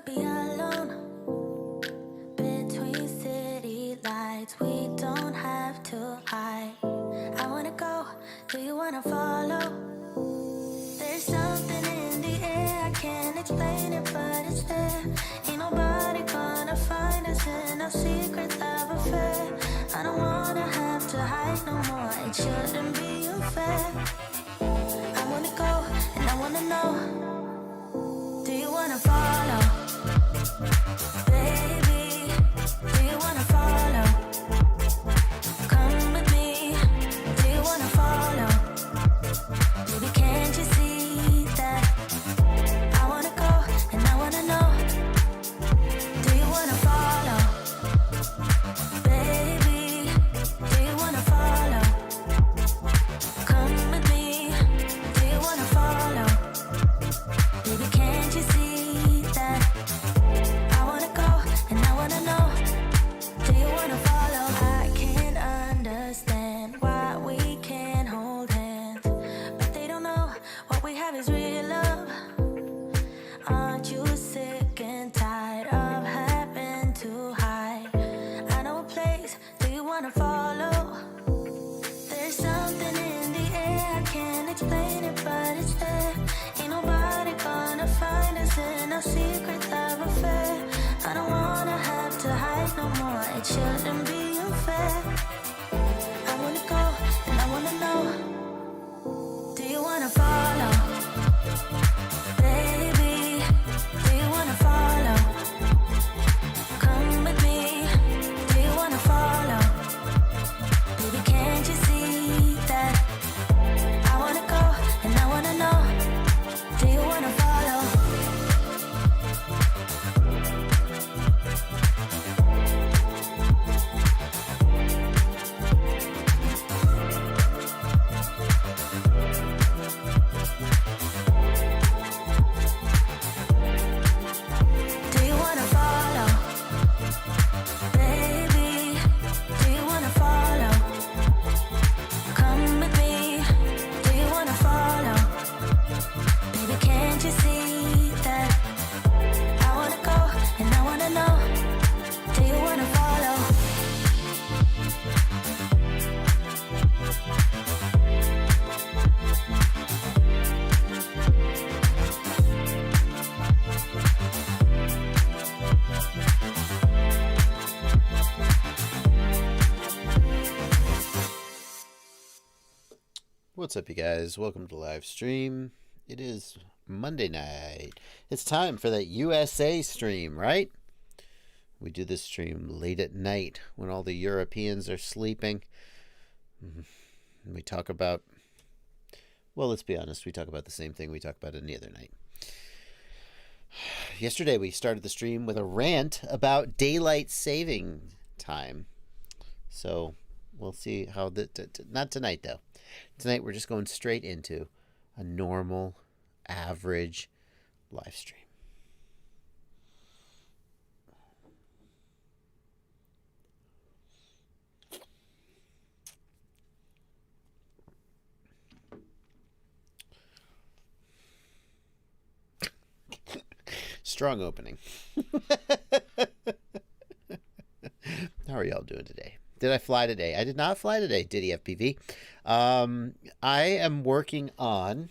could be alone between city lights. We don't have to hide. I wanna go, do you wanna follow? There's something in the air, I can't explain it, but it's there. Ain't nobody gonna find us in our secret love affair. I don't wanna have to hide no more, it shouldn't be unfair. I wanna go, and I wanna know, do you wanna follow? Baby, do you wanna follow? Come with me, do you wanna follow? Baby, can't you see that? I wanna go, and I wanna know, do you wanna follow? Baby, do you wanna follow? Come with me, do you wanna follow? Baby, can't you see that? I wanna go, and I wanna know, do you wanna follow? I can't understand why we can't hold hands, but they don't know what we have is real love. Aren't you sick and tired of having to hide? I know a place, do you wanna follow? There's something in the air, I can't explain it, but it's there. Ain't nobody gonna find us in our secret love affair. I don't wanna have to hide no more, it shouldn't be unfair. I wanna go, and I wanna know, do you wanna follow? Baby, do you wanna follow? Come with me, do you wanna follow? Baby, can't you see that? I wanna go, and I wanna know, do you wanna follow? Do you wanna follow? Baby, do you wanna follow? Come with me, do you wanna follow? Baby, can't you see that? I wanna go, and I wanna know, do you wanna follow? What's up, you guys? Welcome to Livestream. It is Monday night. It's time for that USA stream, right? We do this stream late at night when all the Europeans are sleeping. And we talk about, well, let's be honest, we talk about the same thing we talk about any other night. Yesterday we started the stream with a rant about daylight saving time. So we'll see how not tonight though. Tonight we're just going straight into a normal, average live stream. Strong opening. How are y'all doing today? Did I fly today? I did not fly today, DJI FPV. I am working on,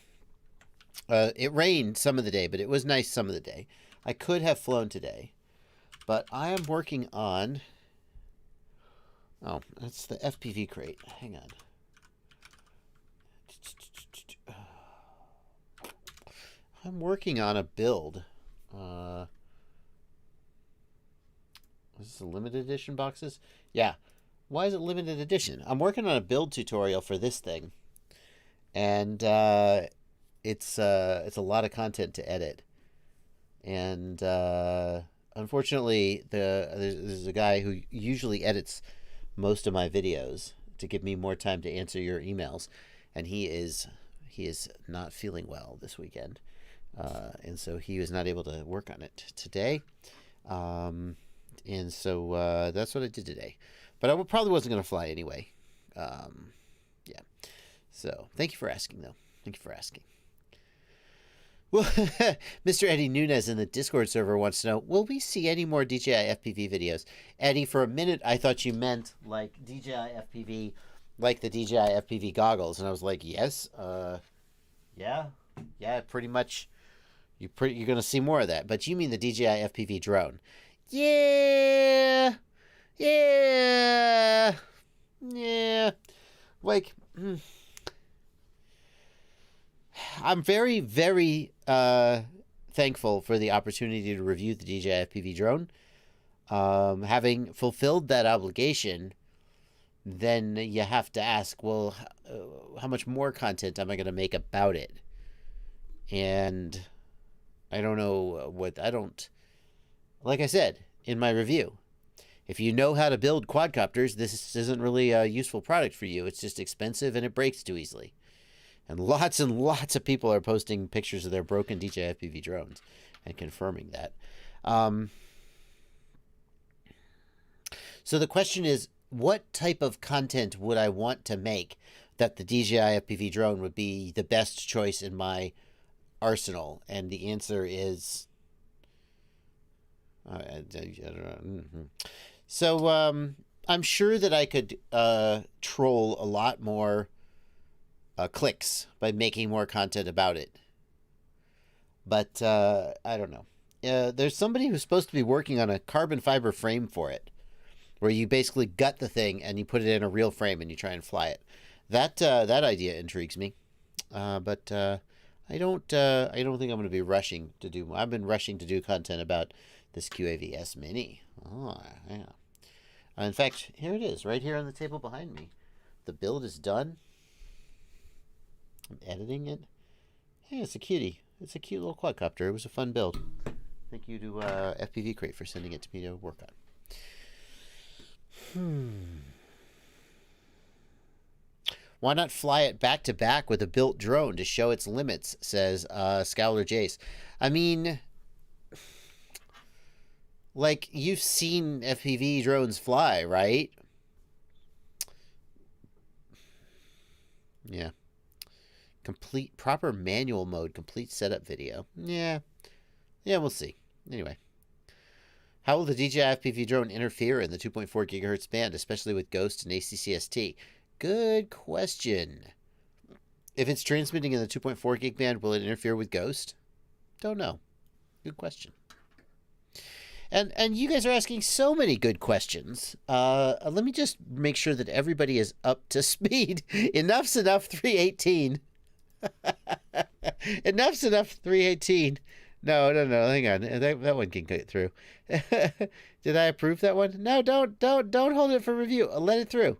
it rained some of the day, but it was nice some of the day. I could have flown today, but I am working on, oh, that's the FPV crate. Hang on. I'm working on a build. Is this a limited edition boxes? Yeah. Why is it limited edition? I'm working on a build tutorial for this thing, and it's a lot of content to edit, and unfortunately, there's a guy who usually edits most of my videos to give me more time to answer your emails, and he is not feeling well this weekend, and so he was not able to work on it today, and so that's what I did today. But I probably wasn't going to fly anyway. Yeah. So thank you for asking, though. Thank you for asking. Well, Mr. Eddie Nunez in the Discord server wants to know, will we see any more DJI FPV videos? Eddie, for a minute, I thought you meant like DJI FPV, like the DJI FPV goggles. And I was like, yes, yeah, pretty much. You're going to see more of that. But you mean the DJI FPV drone. Yeah. Like, I'm very, very thankful for the opportunity to review the DJI FPV drone. Having fulfilled that obligation, then you have to ask, well, how much more content am I going to make about it? And I don't know like I said in my review, if you know how to build quadcopters, this isn't really a useful product for you. It's just expensive and it breaks too easily. And lots of people are posting pictures of their broken DJI FPV drones and confirming that. So the question is, what type of content would I want to make that the DJI FPV drone would be the best choice in my arsenal? And the answer is... I don't know. So I'm sure that I could troll a lot more clicks by making more content about it. But I don't know. There's somebody who's supposed to be working on a carbon fiber frame for it, where you basically gut the thing and you put it in a real frame and you try and fly it. That idea intrigues me. But I don't think I'm going to be rushing to do. I've been rushing to do content about this QAVS Mini. Oh, yeah. In fact, here it is, right here on the table behind me. The build is done. I'm editing it. Yeah, it's a cutie. It's a cute little quadcopter. It was a fun build. Thank you to FPV Crate for sending it to me to work on. Why not fly it back to back with a built drone to show its limits, says Scowler Jace. I mean, like, you've seen FPV drones fly, right? Yeah. Complete, proper manual mode, complete setup video. Yeah, we'll see. Anyway. How will the DJI FPV drone interfere in the 2.4 gigahertz band, especially with Ghost and ACCST? Good question. If it's transmitting in the 2.4 gig band, will it interfere with Ghost? Don't know. Good question. And you guys are asking so many good questions. Let me just make sure that everybody is up to speed. Enough's enough, 318. Enough's enough, 318. No, hang on. That one can get through. Did I approve that one? No, don't hold it for review. Let it through.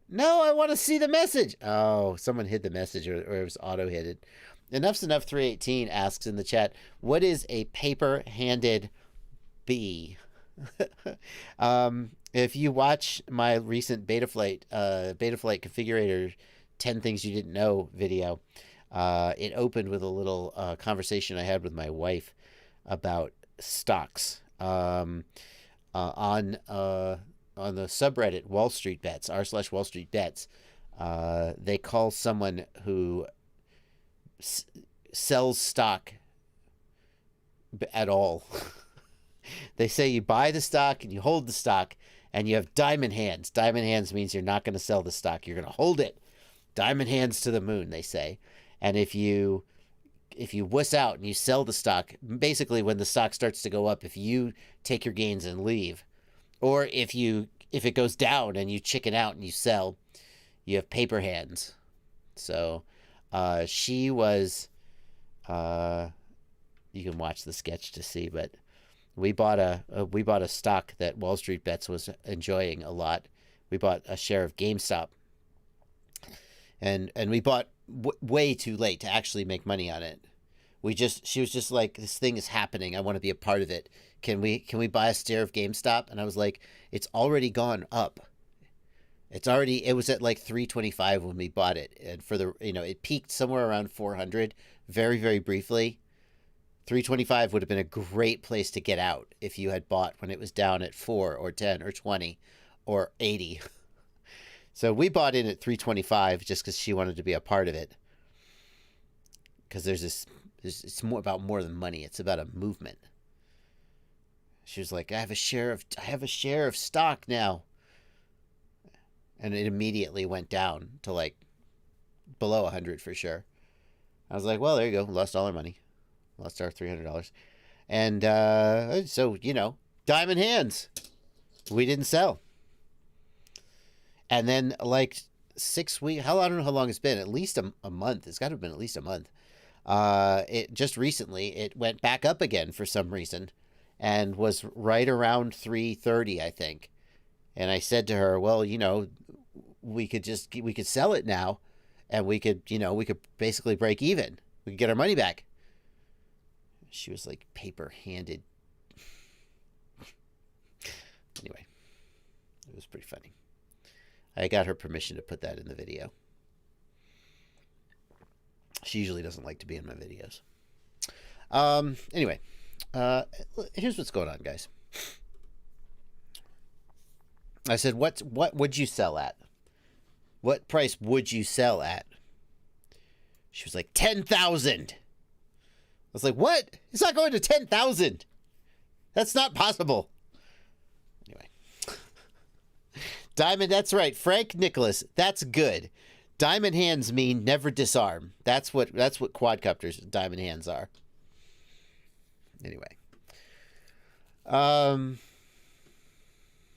No, I want to see the message. Oh, someone hid the message, or it was auto-hidden. Enough's enough, 318 asks in the chat, what is a paper-handed bee? If you watch my recent Betaflight Configurator 10 Things You Didn't Know video, it opened with a little conversation I had with my wife about stocks on the subreddit Wall Street Bets, r/Wall Street Bets. They call someone who sells stock at all. They say you buy the stock and you hold the stock and you have diamond hands. Diamond hands means you're not going to sell the stock. You're going to hold it. Diamond hands to the moon, they say. And if you wuss out and you sell the stock, basically when the stock starts to go up, if you take your gains and leave, or if it goes down and you chicken out and you sell, you have paper hands. So she was, you can watch the sketch to see, but we bought a stock that Wall Street Bets was enjoying a lot. We bought a share of GameStop, and we bought way too late to actually make money on it. She was just like, this thing is happening. I want to be a part of it. Can we buy a share of GameStop? And I was like, it's already gone up. It was at like 325 when we bought it. And it peaked somewhere around 400 very, very briefly. 325 would have been a great place to get out if you had bought when it was down at 4 or 10 or 20 or 80. So we bought in at 325 just because she wanted to be a part of it. Because there's It's more about more than money. It's about a movement. She was like, I have a share of stock now. And it immediately went down to like below 100 for sure. I was like, well, there you go. Lost all our money. Lost our $300. And so, diamond hands. We didn't sell. And then like 6 weeks, I don't know how long it's been, at least a month. It's got to have been at least a month. It just recently, it went back up again for some reason and was right around 330, I think. And I said to her, well, we could sell it now and we could basically break even. We could get our money back. She was like paper handed. Anyway, it was pretty funny. I got her permission to put that in the video. She usually doesn't like to be in my videos. Anyway, here's what's going on, guys. I said, what would you sell at? What price would you sell at? She was like, 10,000. I was like, what? It's not going to 10,000. That's not possible. Anyway. Diamond, that's right. Frank Nicholas, that's good. Diamond hands mean never disarm. That's what quadcopters diamond hands are. Anyway.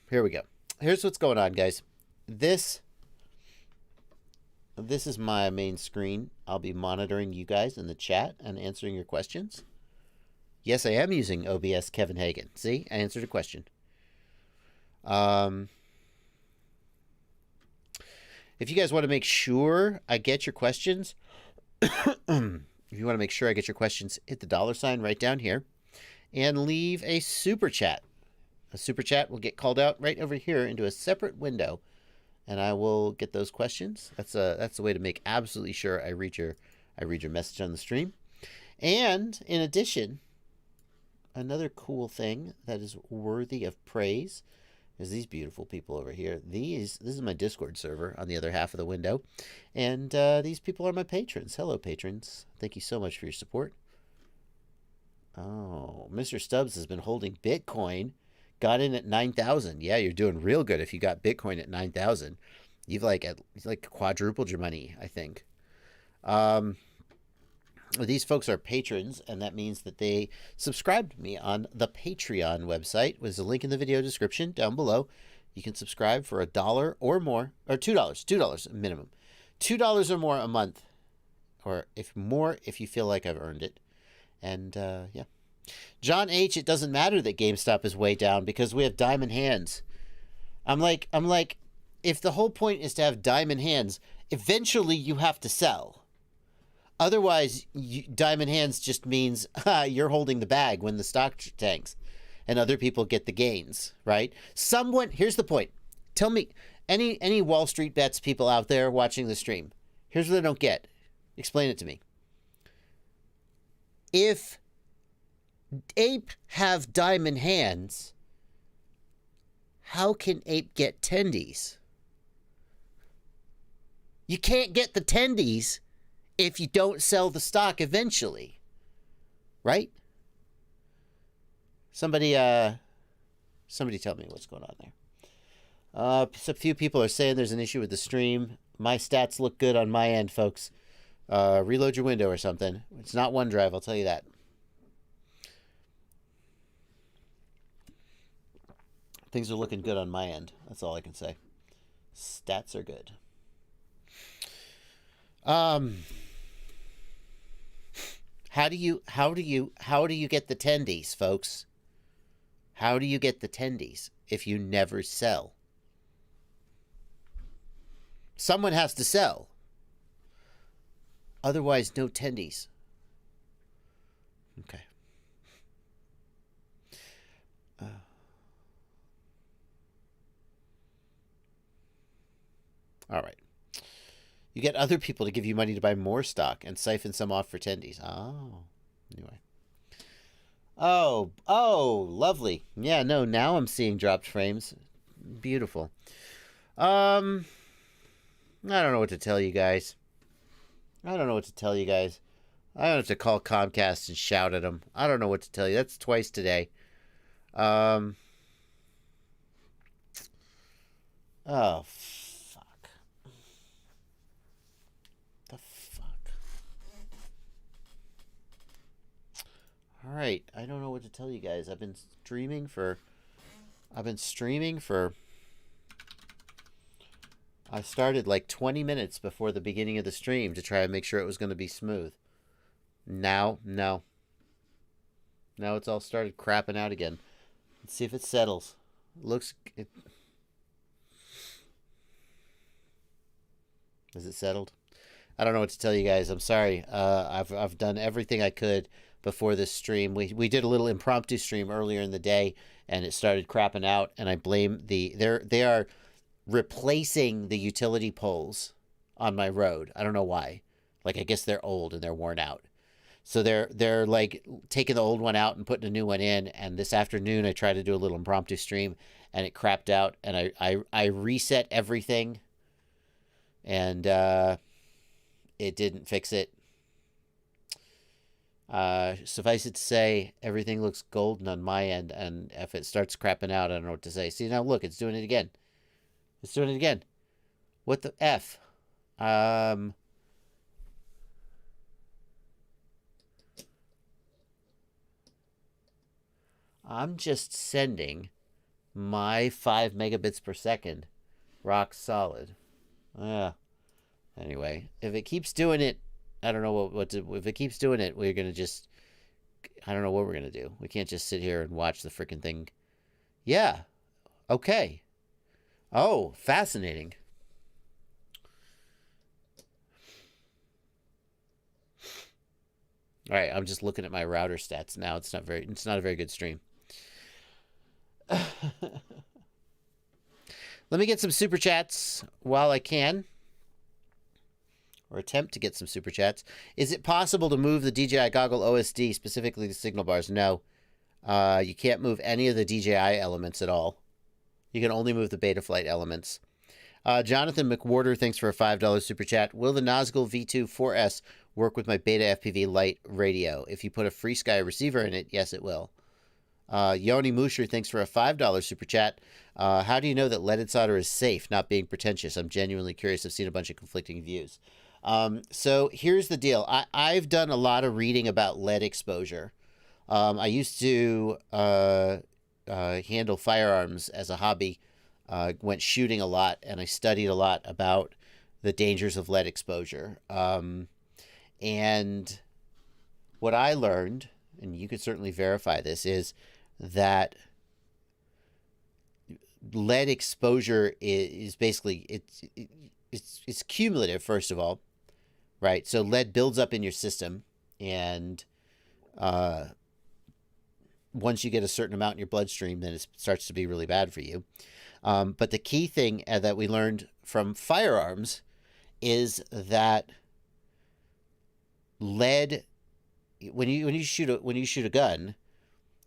Here we go. Here's what's going on, guys. This is my main screen. I'll be monitoring you guys in the chat and answering your questions. Yes, I am using OBS Kevin Hagen. See, I answered a question. If you guys want to make sure I get your questions, if you want to make sure I get your questions, hit the $ right down here and leave a super chat. A super chat will get called out right over here into a separate window, and I will get those questions. That's a way to make absolutely sure I read your message on the stream. And in addition, another cool thing that is worthy of praise is these beautiful people over here. This is my Discord server on the other half of the window, and these people are my patrons. Hello, patrons. Thank you so much for your support. Oh, Mr. Stubbs has been holding Bitcoin. Got in at 9,000. Yeah, you're doing real good if you got Bitcoin at 9,000. You've like quadrupled your money, I think. These folks are patrons, and that means that they subscribe to me on the Patreon website. There's a link in the video description down below. You can subscribe for $1 or more, or $2 minimum. $2 or more a month, or if you feel like I've earned it. And yeah. John H., it doesn't matter that GameStop is way down because we have diamond hands. I'm like, if the whole point is to have diamond hands, eventually you have to sell. Otherwise, diamond hands just means you're holding the bag when the stock tanks and other people get the gains, right? Here's the point. Tell me, any Wall Street Bets people out there watching the stream, here's what I don't get. Explain it to me. If Ape have diamond hands, how can Ape get tendies? You can't get the tendies if you don't sell the stock eventually, right? Somebody tell me what's going on there. A few people are saying there's an issue with the stream. My stats look good on my end, folks. Reload your window or something. It's not OneDrive, I'll tell you that. Things are looking good on my end. That's all I can say. Stats are good. How do you get the tendies, folks? How do you get the tendies if you never sell? Someone has to sell. Otherwise, no tendies. Okay. All right. You get other people to give you money to buy more stock and siphon some off for tendies. Oh, anyway. Oh, lovely. Yeah, no, now I'm seeing dropped frames. Beautiful. I don't know what to tell you guys. I don't have to call Comcast and shout at them. I don't know what to tell you. That's twice today. Oh, fuck. The fuck. All right. I don't know what to tell you guys. I've been streaming for... I started like 20 minutes before the beginning of the stream to try and make sure it was going to be smooth. Now, no. Now it's all started crapping out again. Let's see if it settles. Is it settled? I don't know what to tell you guys. I'm sorry. I've done everything I could before this stream. We did a little impromptu stream earlier in the day, and it started crapping out. And I blame they are replacing the utility poles on my road. I don't know why. Like, I guess they're old and they're worn out. So they're like taking the old one out and putting a new one in. And this afternoon I tried to do a little impromptu stream and it crapped out. And I reset everything, and it didn't fix it. Suffice it to say, everything looks golden on my end. And if it starts crapping out, I don't know what to say. See, now look, it's doing it again. It's doing it again. What the F? I'm just sending my 5 megabits per second rock solid. Anyway, if it keeps doing it, I don't know if it keeps doing it, we're going to just, I don't know what we're going to do. We can't just sit here and watch the freaking thing. Yeah. Okay. Oh, fascinating. All right, I'm just looking at my router stats now. It's not a very good stream. Let me get some super chats while I can, or attempt to get some super chats. Is it possible to move the DJI goggle OSD, specifically the signal bars? No. You can't move any of the DJI elements at all. You can only move the Betaflight elements. Jonathan McWhorter, thanks for a $5 super chat. Will the Nazgul V2 4S work with my Beta FPV Lite radio? If you put a FreeSky receiver in it, yes, it will. Yoni Musher, thanks for a $5 super chat. How do you know that leaded solder is safe, not being pretentious? I'm genuinely curious. I've seen a bunch of conflicting views. So here's the deal. I've done a lot of reading about lead exposure. I used to handle firearms as a hobby, went shooting a lot, and I studied a lot about the dangers of lead exposure. And what I learned, and you could certainly verify this, is that lead exposure is basically, it's cumulative, first of all, right? So lead builds up in your system, and once you get a certain amount in your bloodstream, then it starts to be really bad for you. But the key thing that we learned from firearms is that lead, when you shoot a gun,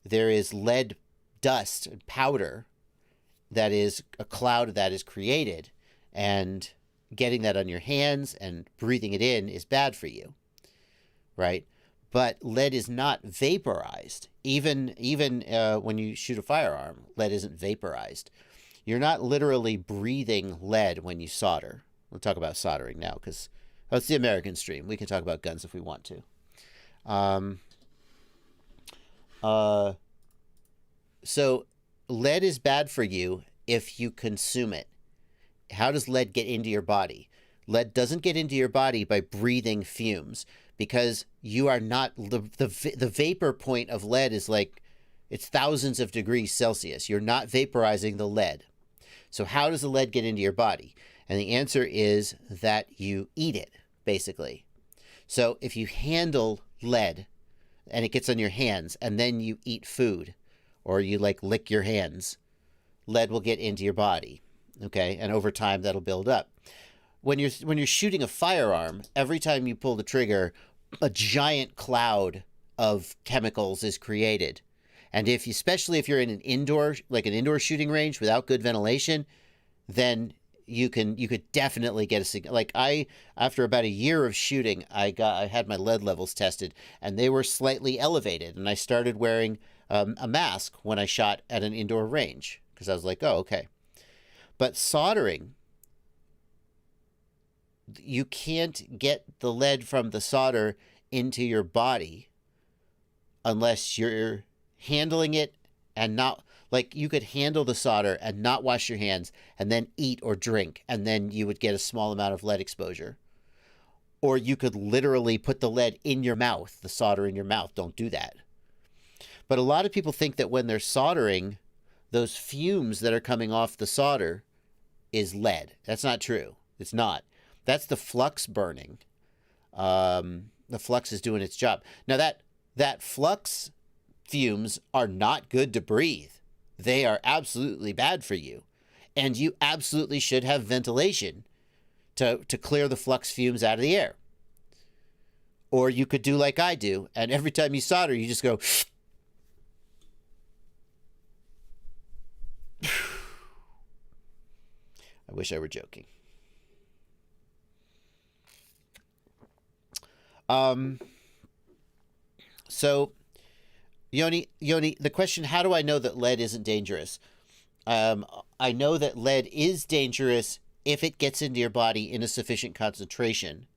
there is lead dust and powder that is a cloud that is created, and getting that on your hands and breathing it in is bad for you, right? But lead is not vaporized. Even when you shoot a firearm, lead isn't vaporized. You're not literally breathing lead when you solder. We'll talk about soldering now, because it's the American stream. We can talk about guns if we want to. So lead is bad for you if you consume it. How does lead get into your body? Lead doesn't get into your body by breathing fumes, because you are not, the vapor point of lead is like, it's thousands of degrees Celsius. You're not vaporizing the lead. So how does the lead get into your body? And the answer is that you eat it, basically. So if you handle lead and it gets on your hands, and then you eat food, or you like lick your hands, lead will get into your body. Okay, and over time that'll build up. When you're shooting a firearm, every time you pull the trigger, a giant cloud of chemicals is created. And especially if you're in an indoor shooting range without good ventilation, then you could definitely get after about a year of shooting, I had my lead levels tested, and they were slightly elevated, and I started wearing a mask when I shot at an indoor range because I was like, oh, okay. But soldering, you can't get the lead from the solder into your body unless you're handling it and not, like, you could handle the solder and not wash your hands and then eat or drink, and then you would get a small amount of lead exposure. Or you could literally put the lead in your mouth, the solder in your mouth. Don't do that. But a lot of people think that when they're soldering, those fumes that are coming off the solder is lead. That's not true. It's not. That's the flux burning. The flux is doing its job. Now, that flux fumes are not good to breathe. They are absolutely bad for you. And you absolutely should have ventilation to clear the flux fumes out of the air. Or you could do like I do, and every time you solder, you just go... I wish I were joking. So, Yoni, the question, how do I know that lead isn't dangerous? I know that lead is dangerous if it gets into your body in a sufficient concentration,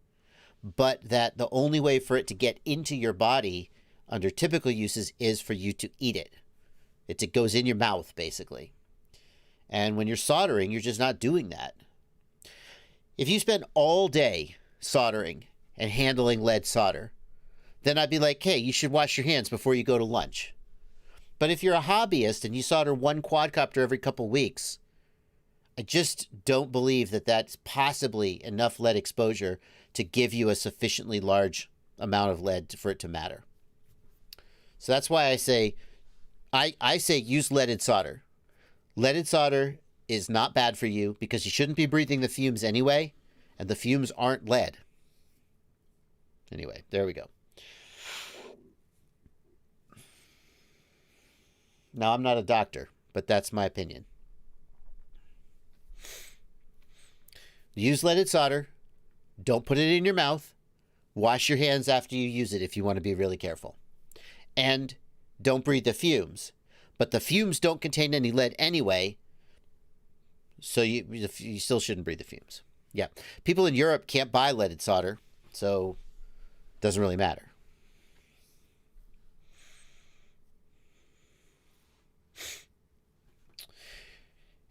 but that the only way for it to get into your body under typical uses is for you to eat it. It goes in your mouth, basically. And when you're soldering, you're just not doing that. If you spend all day soldering and handling lead solder, then I'd be like, hey, you should wash your hands before you go to lunch. But if you're a hobbyist and you solder one quadcopter every couple weeks, I just don't believe that that's possibly enough lead exposure to give you a sufficiently large amount of lead for it to matter. So that's why I say, I say use leaded solder. Leaded solder is not bad for you because you shouldn't be breathing the fumes anyway, and the fumes aren't lead. Anyway, there we go. Now, I'm not a doctor, but that's my opinion. Use leaded solder. Don't put it in your mouth. Wash your hands after you use it if you want to be really careful. And don't breathe the fumes. But the fumes don't contain any lead anyway, so you still shouldn't breathe the fumes. Yeah. People in Europe can't buy leaded solder, so it doesn't really matter.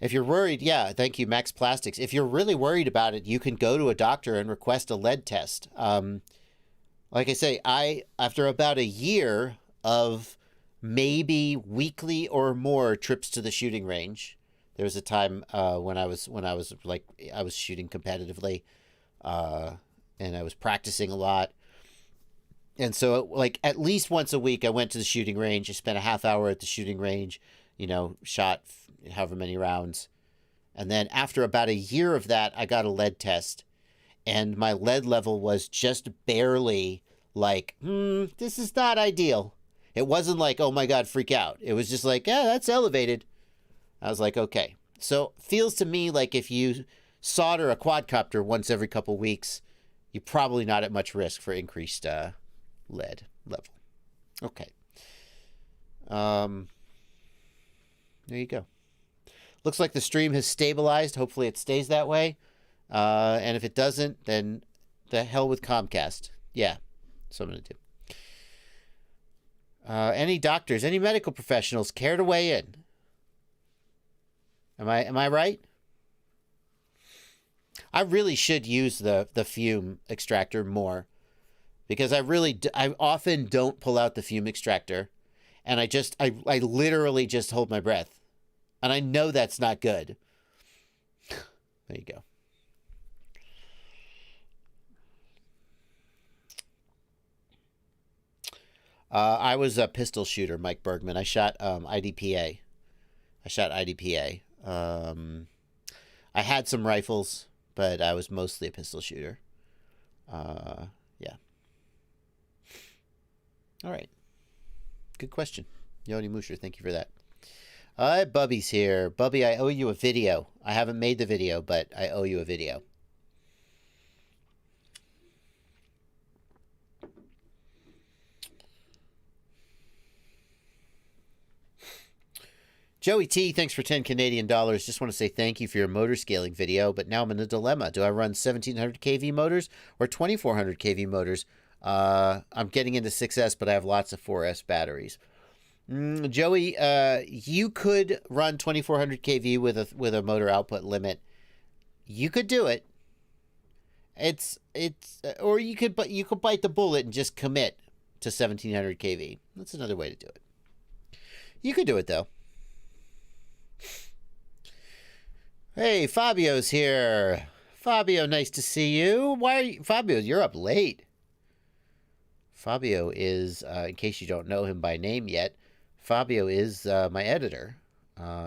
If you're worried, yeah, thank you, Max Plastics. If you're really worried about it, you can go to a doctor and request a lead test. Like I say, after about a year of maybe weekly or more trips to the shooting range, there was a time when I was shooting competitively, and I was practicing a lot. And so, like, at least once a week, I went to the shooting range. I spent a half hour at the shooting range, shot however many rounds. And then after about a year of that, I got a lead test. And my lead level was just barely like, this is not ideal. It wasn't like, oh my God, freak out. It was just like, yeah, that's elevated. I was like, okay. So feels to me like if you solder a quadcopter once every couple weeks, you're probably not at much risk for increased lead level. Okay. There you go. Looks like the stream has stabilized. Hopefully it stays that way. And if it doesn't, then the hell with Comcast. Yeah, that's what I'm going to do. Any doctors, any medical professionals care to weigh in? Am I right? I really should use the fume extractor more, because I often don't pull out the fume extractor, and I literally just hold my breath, and I know that's not good. There you go. I was a pistol shooter, Mike Bergman. I shot IDPA. I had some rifles, but I was mostly a pistol shooter. Yeah. All right. Good question. Yoni Musher, thank you for that. Hi, Bubby's here. Bubby, I owe you a video. I haven't made the video, but I owe you a video. Joey T, thanks for 10 Canadian dollars. Just want to say thank you for your motor scaling video, but now I'm in a dilemma. Do I run 1700 kV motors or 2400 kV motors? I'm getting into 6S, but I have lots of 4S batteries. Joey, you could run 2400 kV with a motor output limit. You could do it. Or you could bite the bullet and just commit to 1700 kV. That's another way to do it. You could do it though. Hey, Fabio's here. Fabio, nice to see you. Fabio, you're up late. Fabio is, in case you don't know him by name yet, Fabio is my editor.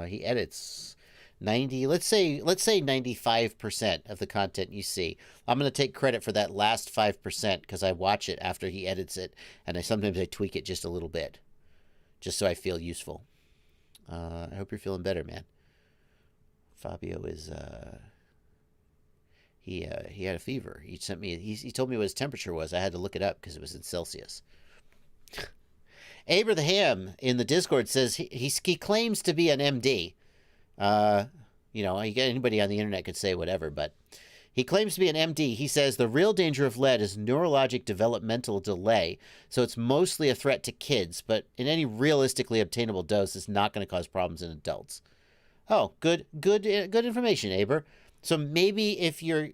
He edits 95% of the content you see. I'm going to take credit for that last 5% because I watch it after he edits it, and sometimes I tweak it just a little bit, just so I feel useful. I hope you're feeling better, man. Fabio is he had a fever. He told me what his temperature was. I had to look it up because it was in Celsius. Aber the Ham in the Discord says he claims to be an MD. Anybody on the internet could say whatever, but he claims to be an MD. He says the real danger of lead is neurologic developmental delay, so it's mostly a threat to kids, but in any realistically obtainable dose, it's not going to cause problems in adults. Oh, good information, Aber. So maybe if you're,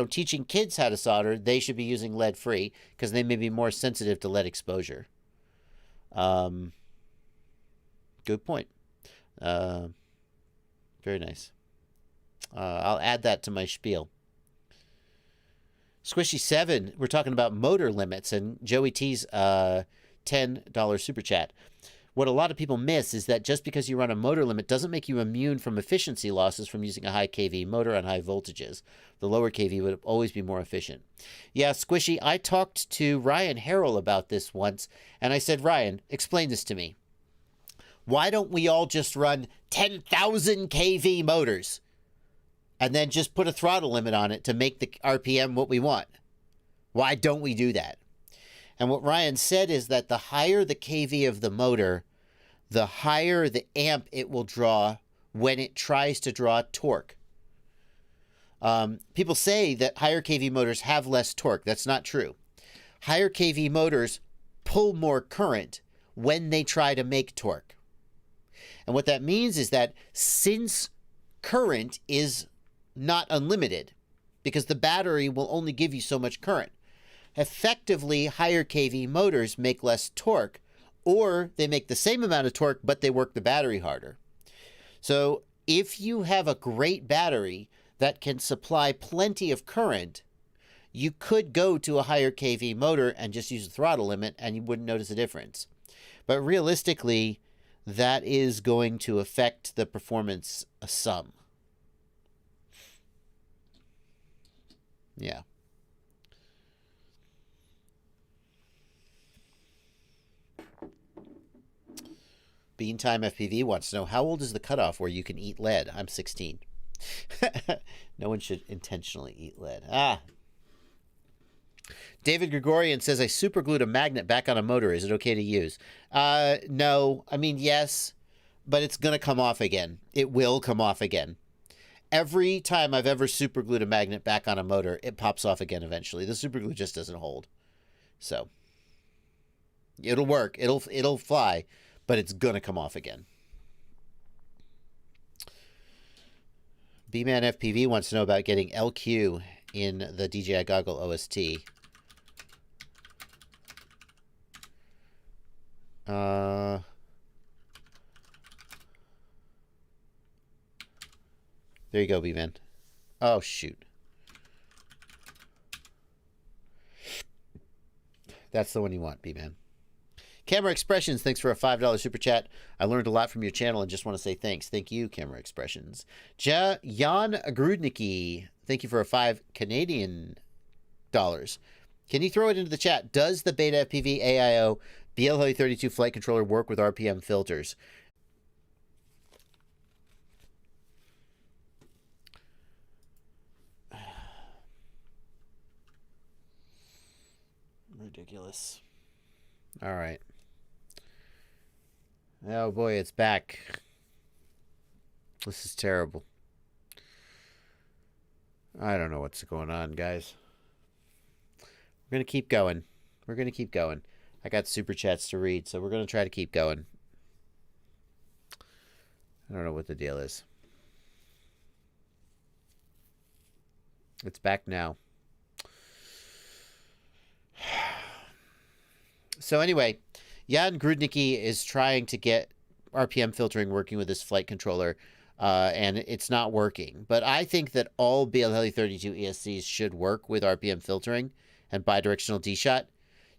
teaching kids how to solder, they should be using lead-free because they may be more sensitive to lead exposure. Good point. Very nice. I'll add that to my spiel. Squishy7, we're talking about motor limits, and Joey T's $10 super chat. What a lot of people miss is that just because you run a motor limit doesn't make you immune from efficiency losses from using a high kV motor on high voltages. The lower kV would always be more efficient. Yeah, Squishy, I talked to Ryan Harrell about this once, and I said, Ryan, explain this to me. Why don't we all just run 10,000 kV motors and then just put a throttle limit on it to make the RPM what we want? Why don't we do that? And what Ryan said is that the higher the kV of the motor, the higher the amp it will draw when it tries to draw torque. People say that higher kV motors have less torque. That's not true. Higher kV motors pull more current when they try to make torque. And what that means is that since current is not unlimited, because the battery will only give you so much current, effectively, higher kV motors make less torque, or they make the same amount of torque, but they work the battery harder. So if you have a great battery that can supply plenty of current, you could go to a higher kV motor and just use the throttle limit, and you wouldn't notice a difference. But realistically, that is going to affect the performance some. Yeah. Beantime FPV wants to know, how old is the cutoff where you can eat lead? I'm 16. No one should intentionally eat lead. David Gregorian says, I superglued a magnet back on a motor. Is it okay to use? No. I mean, yes, but it's going to come off again. It will come off again. Every time I've ever superglued a magnet back on a motor, it pops off again eventually. The superglue just doesn't hold. So it'll work. It'll fly, but it's going to come off again. B-Man FPV wants to know about getting LQ in the DJI Goggle OST. There you go, B-Man. Oh, shoot. That's the one you want, B-Man. Camera Expressions, thanks for a $5 super chat. I learned a lot from your channel and just want to say thanks. Thank you, Camera Expressions. Jan Grudnicki, thank you for a 5 Canadian dollars. Can you throw it into the chat? Does the Beta FPV AIO BL32 flight controller work with RPM filters? ridiculous. All right. Oh boy, it's back. This is terrible. I don't know what's going on, guys. We're going to keep going. We're going to keep going. I got super chats to read, so we're going to try to keep going. I don't know what the deal is. It's back now. So anyway, Jan Grudnicki is trying to get RPM filtering working with his flight controller, and it's not working. But I think that all BLHeli32 ESCs should work with RPM filtering and bidirectional D-shot.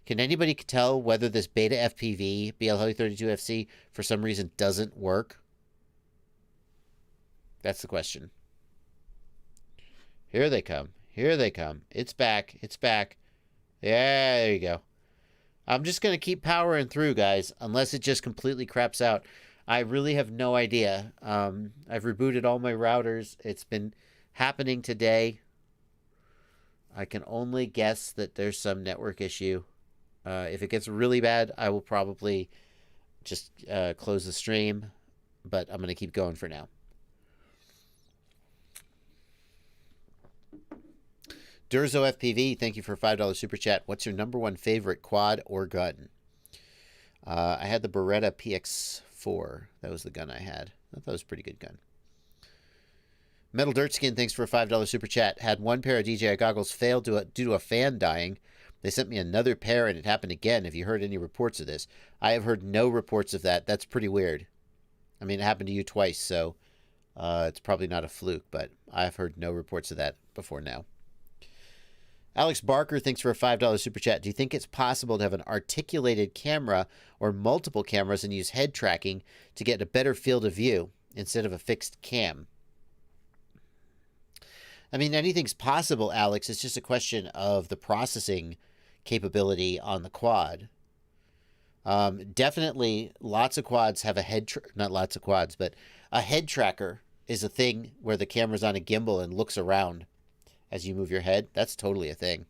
Can anybody tell whether this Beta FPV BLHeli32 FC for some reason doesn't work? That's the question. Here they come. Here they come. It's back. It's back. Yeah, there you go. I'm just going to keep powering through, guys, unless it just completely craps out. I really have no idea. I've rebooted all my routers. It's been happening today. I can only guess that there's some network issue. If it gets really bad, I will probably just close the stream, but I'm going to keep going for now. Durzo FPV, thank you for a $5 super chat. What's your number one favorite quad or gun? I had the Beretta PX4. That was the gun I had. I thought it was a pretty good gun. Metal Dirtskin, thanks for a $5 super chat. Had one pair of DJI goggles fail due to a fan dying. They sent me another pair and it happened again. Have you heard any reports of this? I have heard no reports of that. That's pretty weird. I mean, it happened to you twice, so it's probably not a fluke, but I've heard no reports of that before now. Alex Barker, thanks for a $5 super chat. Do you think it's possible to have an articulated camera or multiple cameras and use head tracking to get a better field of view instead of a fixed cam? I mean, anything's possible, Alex. It's just a question of the processing capability on the quad. Definitely, lots of quads have a not lots of quads, but a head tracker is a thing where the camera's on a gimbal and looks around as you move your head. That's totally a thing.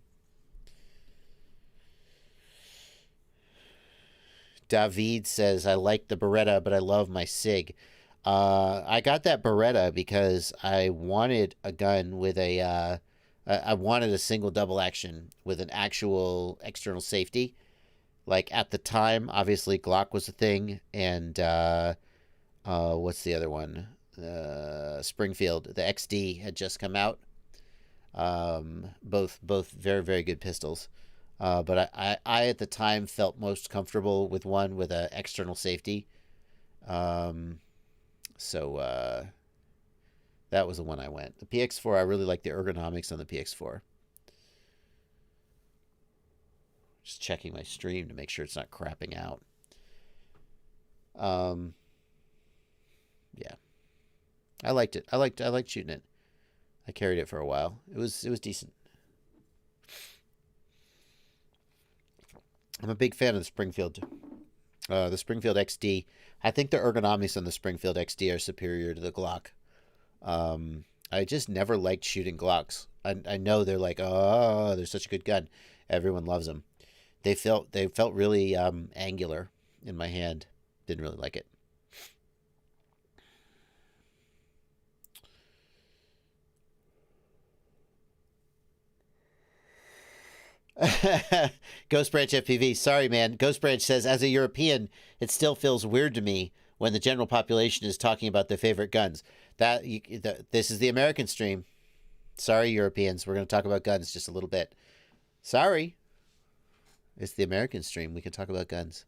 David says, I like the Beretta, but I love my SIG. I got that Beretta because I wanted a gun with a, I wanted a single double action with an actual external safety. Like at the time, obviously Glock was a thing, and what's the other one? Springfield, the XD had just come out. Both very, very good pistols. But I at the time felt most comfortable with one with an external safety. So that was the one I went. The PX4, I really like the ergonomics on the PX4. Just checking my stream to make sure it's not crapping out. Yeah. I liked it. I liked shooting it. I carried it for a while. It was decent. I'm a big fan of the Springfield XD. I think the ergonomics on the Springfield XD are superior to the Glock. I just never liked shooting Glocks. I know they're like, oh, they're such a good gun. Everyone loves them. They felt really angular in my hand. Didn't really like it. Ghost Branch FPV. Sorry, man. Ghost Branch says, as a European, it still feels weird to me when the general population is talking about their favorite guns. This is the American stream. Sorry, Europeans. We're going to talk about guns just a little bit. Sorry. It's the American stream. We can talk about guns.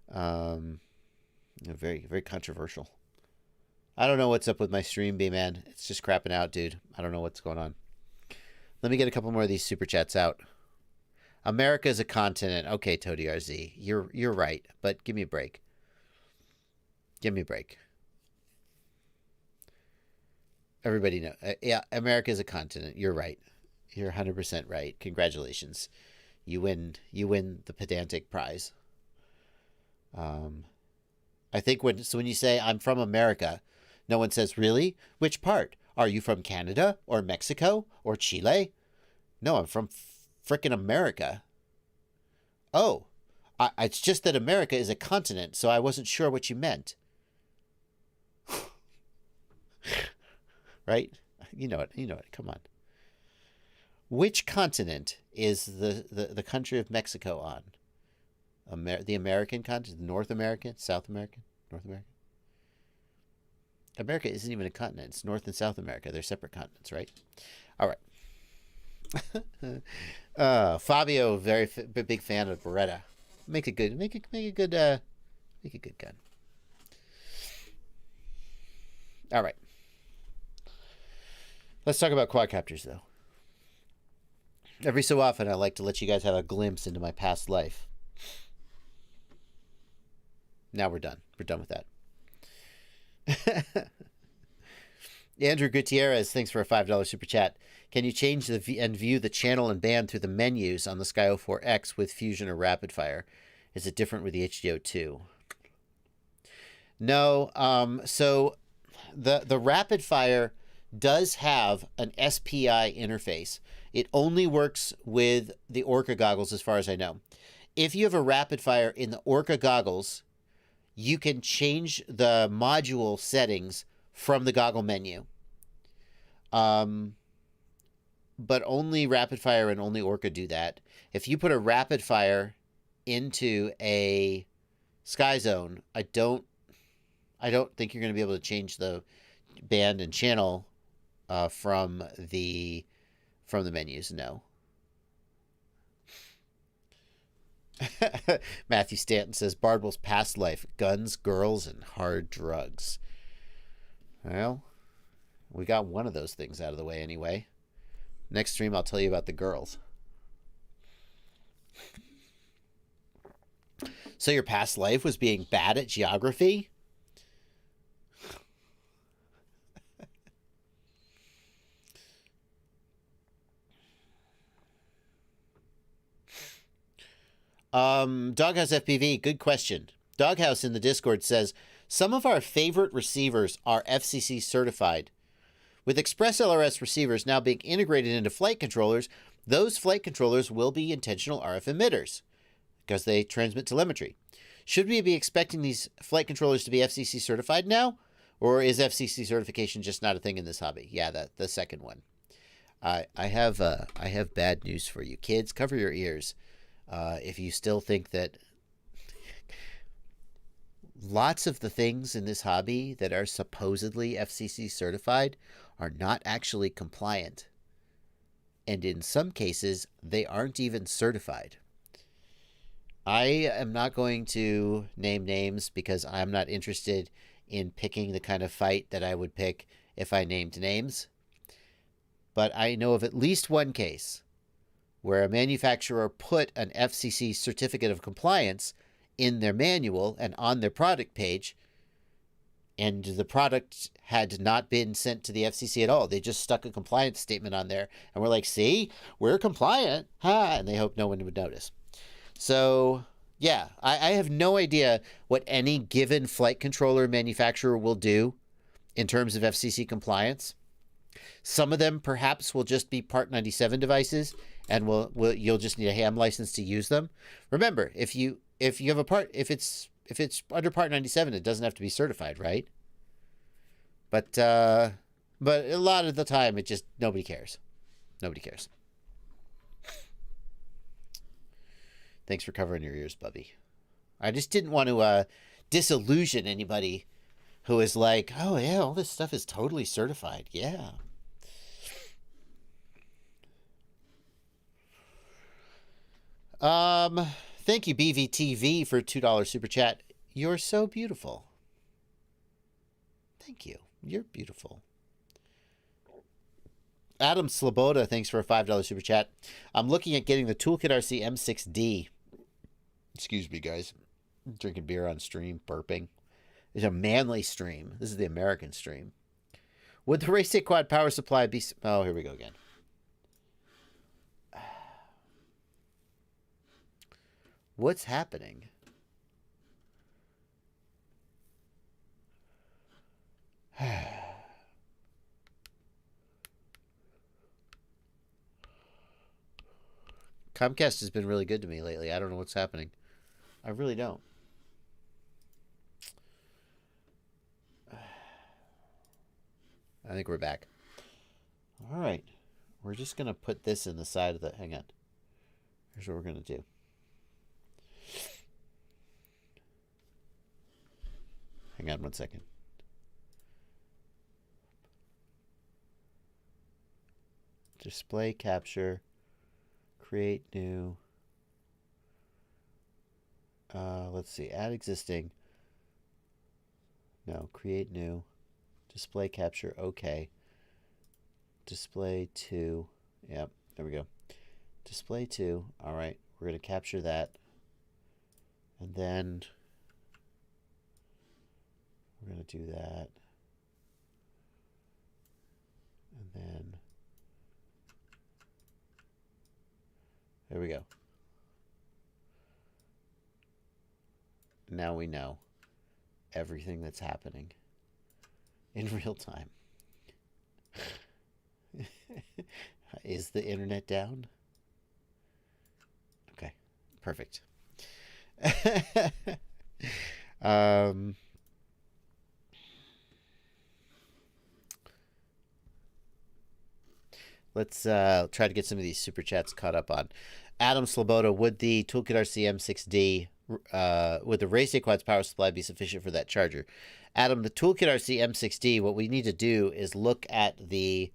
Very, very controversial. I don't know what's up with my stream, B-Man. It's just crapping out, dude. I don't know what's going on. Let me get a couple more of these super chats out. America is a continent. Okay, Toady RZ. You're right, but give me a break. Give me a break. Everybody know. Yeah, America is a continent. You're right. You're 100% right. Congratulations. You win the pedantic prize. I think when you say I'm from America, no one says, really? Which part? Are you from Canada or Mexico or Chile? No, I'm from frickin' America. Oh, it's just that America is a continent, so I wasn't sure what you meant. Right? You know it. You know it. Come on. Which continent is the country of Mexico on? The American continent? North American? South American? North American? America isn't even a continent. It's North and South America. They're separate continents, right? All right. Fabio, very big fan of Beretta. Make a good gun. All right. Let's talk about quadcopters, though. Every so often, I like to let you guys have a glimpse into my past life. Now we're done. We're done with that. Andrew Gutierrez, thanks for a $5 super chat. Can you change and view the channel and band through the menus on the Sky 04X with Fusion or Rapid Fire? Is it different with the HDO2? No. So the Rapid Fire does have an SPI interface. It only works with the Orca goggles, as far as I know. If you have a Rapid Fire in the Orca goggles, you can change the module settings from the goggle menu. But only Rapid Fire and only Orca do that. If you put a Rapid Fire into a Sky Zone, I don't think you're going to be able to change the band and channel from the menus. No. Matthew Stanton says Bardwell's past life: guns, girls, and hard drugs. Well, we got one of those things out of the way anyway. Next stream, I'll tell you about the girls. So your past life was being bad at geography? Doghouse FPV, good question. Doghouse in the Discord says, some of our favorite receivers are FCC certified. With Express LRS receivers now being integrated into flight controllers, those flight controllers will be intentional RF emitters because they transmit telemetry. Should we be expecting these flight controllers to be FCC certified now? Or is FCC certification just not a thing in this hobby? Yeah, the second one. I have bad news for you. Kids, cover your ears. If you still think that lots of the things in this hobby that are supposedly FCC certified are not actually compliant. And in some cases, they aren't even certified. I am not going to name names because I'm not interested in picking the kind of fight that I would pick if I named names. But I know of at least one case where a manufacturer put an FCC certificate of compliance in their manual and on their product page, and the product had not been sent to the FCC at all. They just stuck a compliance statement on there, and we're like, see, we're compliant, and they hope no one would notice. So, yeah, I have no idea what any given flight controller manufacturer will do in terms of FCC compliance. Some of them perhaps will just be Part 97 devices, and you'll just need a ham license to use them. Remember, if you have a part, if it's under Part 97, it doesn't have to be certified, right? But a lot of the time, it just nobody cares. Nobody cares. Thanks for covering your ears, Bubby. I just didn't want to disillusion anybody who is like, oh yeah, all this stuff is totally certified. Yeah. Thank you, BVTV, for $2 super chat. You're so beautiful. Thank you. You're beautiful. Adam Sloboda, thanks for a $5 super chat. I'm looking at getting the Toolkit RC M6D. Excuse me, guys. I'm drinking beer on stream, burping. It's a manly stream. This is the American stream. Would the Race Day Quad power supply be... Oh, here we go again. What's happening? Comcast has been really good to me lately. I don't know what's happening. I really don't. I think we're back. All right. We're just going to put this in the side of the... Hang on. Here's what we're going to do. Hang on one second. Display capture. Create new. Let's see. Add existing. No. Create new. Display capture. Okay. Display to. Yep. There we go. Display to. All right. We're going to capture that. And then we're going to do that. And then there we go. Now we know everything that's happening in real time. Is the internet down? Okay, perfect. Let's try to get some of these super chats caught up on. Adam Sloboda, would the Toolkit RC M6D, would the Race Quad's power supply be sufficient for that charger? Adam, the Toolkit RC M6D, what we need to do is look at the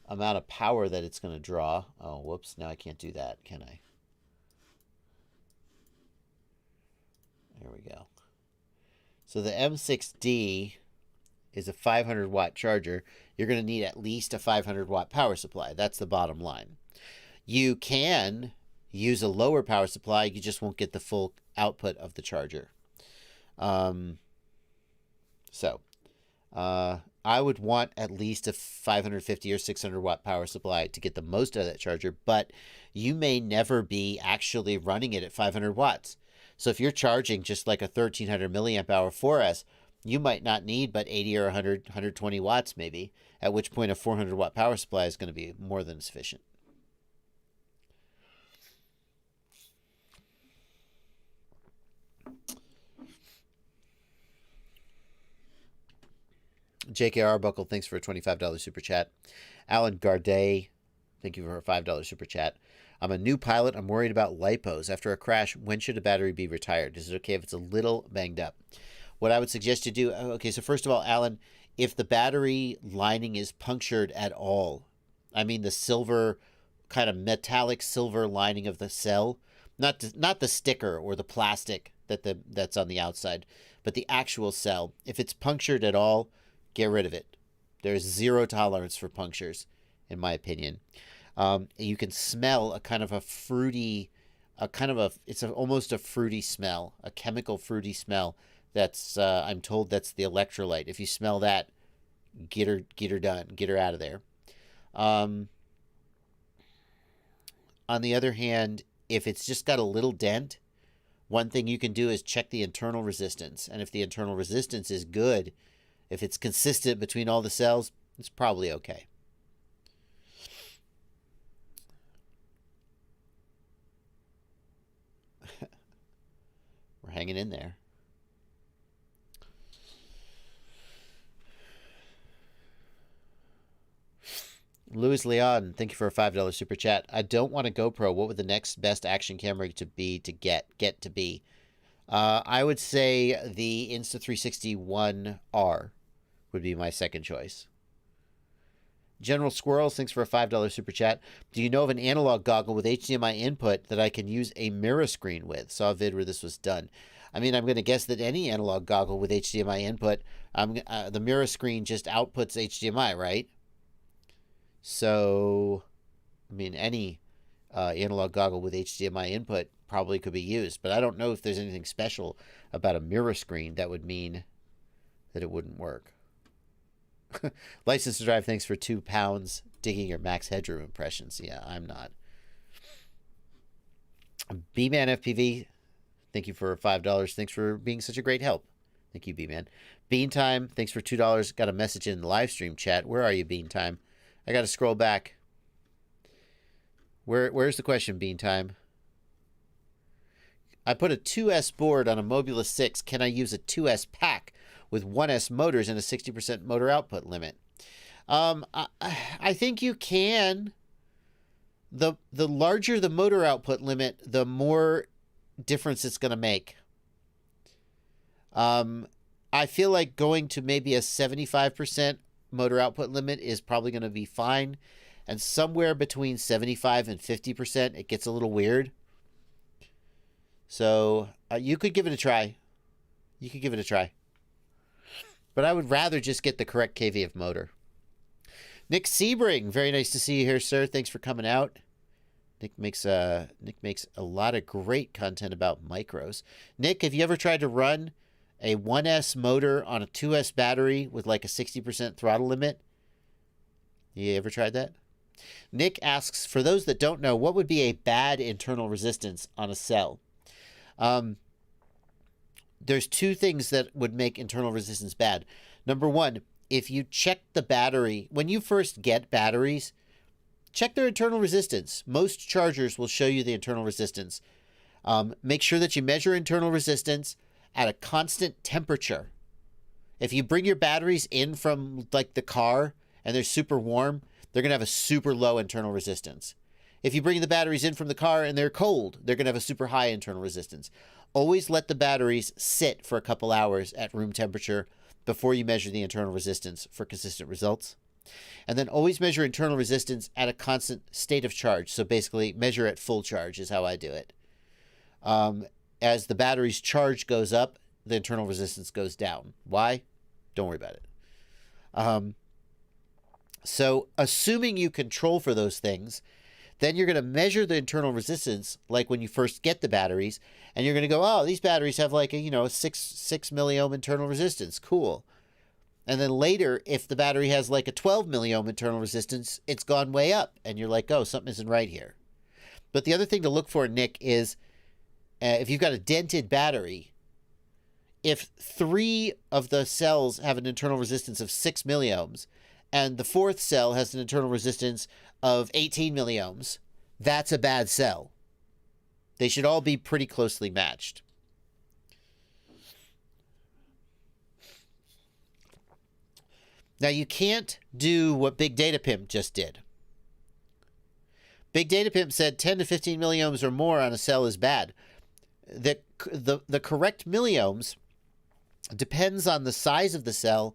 amount of power that it's going to draw. Oh, whoops. Now I can't do that, can I? There we go. So the M6D is a 500 watt charger. You're going to need at least a 500 watt power supply. That's the bottom line. You can use a lower power supply. You just won't get the full output of the charger. I would want at least a 550 or 600 watt power supply to get the most out of that charger, but you may never be actually running it at 500 watts. So if you're charging just like a 1300 milliamp hour 4S, you might not need but 80 or 100, 120 watts maybe, at which point a 400 watt power supply is going to be more than sufficient. J.K. Arbuckle, thanks for a $25 super chat. Alan Garday, thank you for a $5 super chat. I'm a new pilot. I'm worried about lipos. After a crash, when should a battery be retired? Is it okay if it's a little banged up? What I would suggest you do, okay, so first of all, Alan, if the battery lining is punctured at all, I mean the silver, kind of metallic silver lining of the cell, not the sticker or the plastic that's on the outside, but the actual cell, if it's punctured at all, get rid of it. There's zero tolerance for punctures, in my opinion. You can smell a kind of a fruity, almost a fruity smell, a chemical fruity smell. That's I'm told that's the electrolyte. If you smell that, get her done, get her out of there. On the other hand, if it's just got a little dent, one thing you can do is check the internal resistance, and if the internal resistance is good, if it's consistent between all the cells, it's probably okay. We're hanging in there. Louis Leon, thank you for a $5 super chat. I don't want a GoPro. What would the next best action camera to get to be? I would say the Insta360 One R would be my second choice. General Squirrels, thanks for a $5 super chat. Do you know of an analog goggle with HDMI input that I can use a mirror screen with? Saw a vid where this was done. I mean, I'm going to guess that any analog goggle with HDMI input, the mirror screen just outputs HDMI, right? So, I mean, any analog goggle with HDMI input probably could be used, but I don't know if there's anything special about a mirror screen that would mean that it wouldn't work. License to Drive, thanks for £2 digging your Max Headroom impressions. Yeah, I'm not. B-Man FPV, thank you for $5. Thanks for being such a great help. Thank you, B-Man. Bean Time, thanks for $2. Got a message in the live stream chat. Where are you, Bean Time? I got to scroll back. Where's the question, Bean Time? I put a 2S board on a Mobula 6. Can I use a 2S pack with 1S motors and a 60% motor output limit? I think you can. The larger the motor output limit, the more difference it's going to make. I feel like going to maybe a 75% motor output limit is probably going to be fine. And somewhere between 75 and 50%, it gets a little weird. So you could give it a try. You could give it a try. But I would rather just get the correct kV of motor. Nick Sebring, very nice to see you here, sir. Thanks for coming out. Nick makes a lot of great content about micros. Nick, have you ever tried to run a 1S motor on a 2S battery with like a 60% throttle limit? You ever tried that? Nick asks, for those that don't know, what would be a bad internal resistance on a cell? There's two things that would make internal resistance bad. Number one, if you check the battery, when you first get batteries, check their internal resistance. Most chargers will show you the internal resistance. Make sure that you measure internal resistance at a constant temperature. If you bring your batteries in from like the car and they're super warm, they're going to have a super low internal resistance. If you bring the batteries in from the car and they're cold, they're going to have a super high internal resistance. Always let the batteries sit for a couple hours at room temperature before you measure the internal resistance for consistent results. And then always measure internal resistance at a constant state of charge. So basically measure at full charge is how I do it. As the battery's charge goes up, the internal resistance goes down. Why? Don't worry about it. So assuming you control for those things, then you're going to measure the internal resistance like when you first get the batteries, and you're going to go, oh, these batteries have like a 6 milliohm internal resistance. Cool. And then later, if the battery has like a 12 milliohm internal resistance, it's gone way up, and you're like, oh, something isn't right here. But the other thing to look for, Nick, is if you've got a dented battery, if 3 of the cells have an internal resistance of 6 milliohms, and the 4th cell has an internal resistance of 18 milliohms, that's a bad cell. They should all be pretty closely matched. Now, you can't do what Big Data Pimp just did. Big Data Pimp said 10 to 15 milliohms or more on a cell is bad. The correct milliohms depends on the size of the cell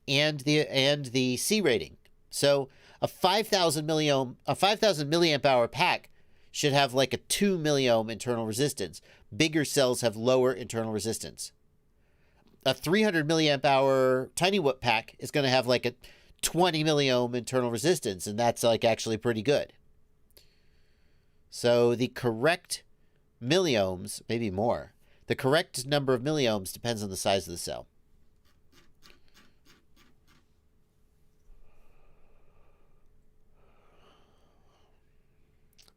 and the C rating. So a 5,000 milliamp hour pack should have like a 2 milliohm internal resistance. Bigger cells have lower internal resistance. A 300 milliamp hour tiny whoop pack is going to have like a 20 milliohm internal resistance, and that's like actually pretty good. So the correct milliohms, maybe more, the correct number of milliohms depends on the size of the cell.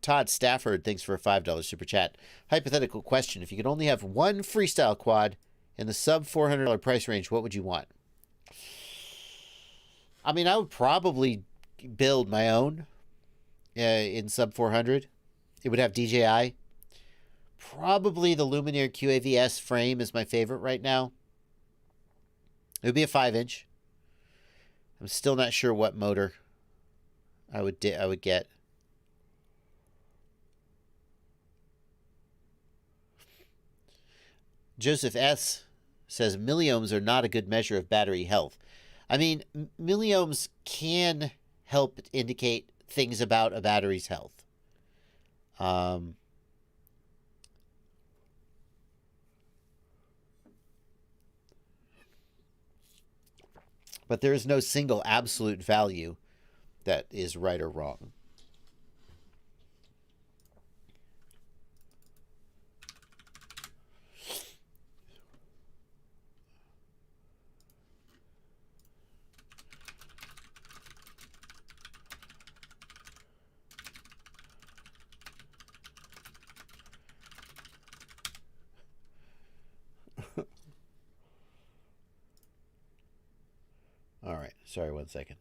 Todd Stafford, thanks for a $5 super chat. Hypothetical question. If you could only have one freestyle quad in the sub $400 price range, what would you want? I mean, I would probably build my own in sub 400. It would have DJI. Probably the Lumineer QAVS frame is my favorite right now. It would be a 5-inch. I'm still not sure what motor I would get. Joseph S. says milliohms are not a good measure of battery health. I mean, milliohms can help indicate things about a battery's health. But there is no single absolute value that is right or wrong. All right. Sorry, 1 second.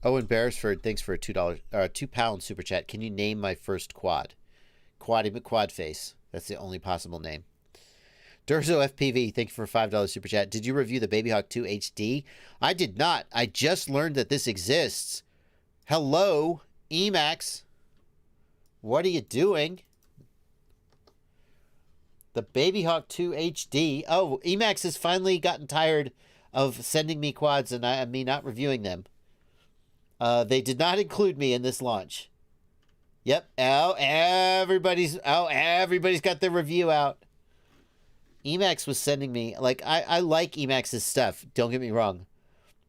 Owen Beresford, thanks for a £2 super chat. Can you name my first quad? Quaddy McQuadface. That's the only possible name. Durzo FPV, thank you for a $5 super chat. Did you review the Babyhawk 2 HD? I did not. I just learned that this exists. Hello, Emacs. What are you doing? The Babyhawk 2 HD. Oh, Emacs has finally gotten tired of sending me quads and me not reviewing them. They did not include me in this launch. Yep. Everybody's got their review out. Emacs was sending me, like, I like Emacs's stuff, don't get me wrong.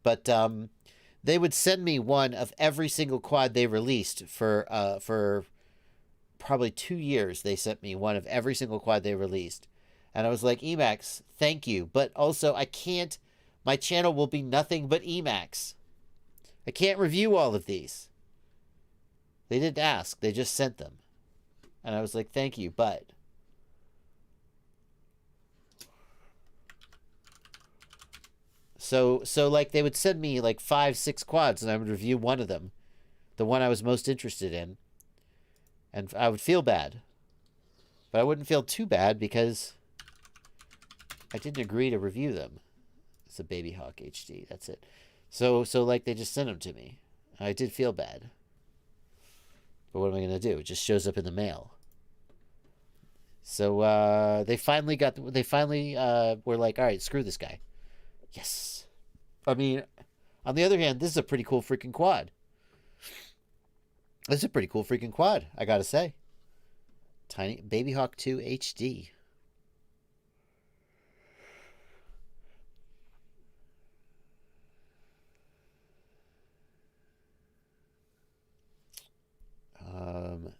But they would send me one of every single quad they released for probably 2 years. They sent me one of every single quad they released. And I was like, Emacs, thank you. But also, I can't, my channel will be nothing but Emacs. I can't review all of these. They didn't ask, they just sent them. And I was like, thank you, but... So like, they would send me like 5-6 quads, and I would review one of them. The one I was most interested in. And I would feel bad. But I wouldn't feel too bad because I didn't agree to review them. It's a Babyhawk HD, that's it. So like, they just sent them to me. I did feel bad. But what am I going to do? It just shows up in the mail. So they finally were like, all right, screw this guy. Yes. I mean, on the other hand, this is a pretty cool freaking quad. This is a pretty cool freaking quad, I gotta say. Tiny Babyhawk 2 HD.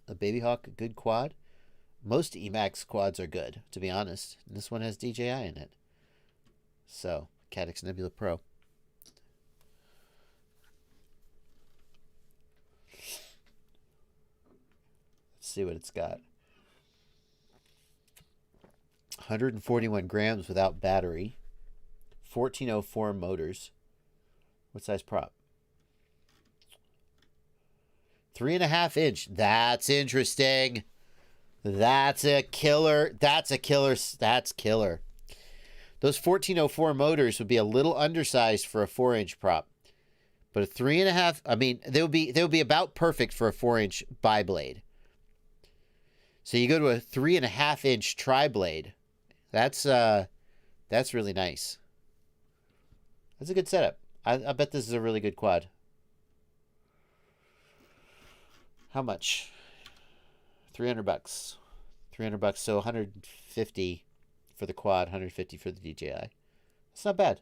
A Babyhawk, good quad. Most Emacs quads are good, to be honest. And this one has DJI in it. So, Caddx Nebula Pro. Let's see what it's got. 141 grams without battery. 1404 motors. What size prop? 3.5 inch. That's interesting. That's a killer. That's a killer. That's killer. Those 1404 motors would be a little undersized for a 4-inch prop. But a 3.5, I mean, they would be about perfect for a 4-inch bi-blade. So you go to a 3.5-inch tri-blade. That's really nice. That's a good setup. I bet this is a really good quad. How much? $300. $300, so 150 for the quad, 150 for the DJI. It's not bad.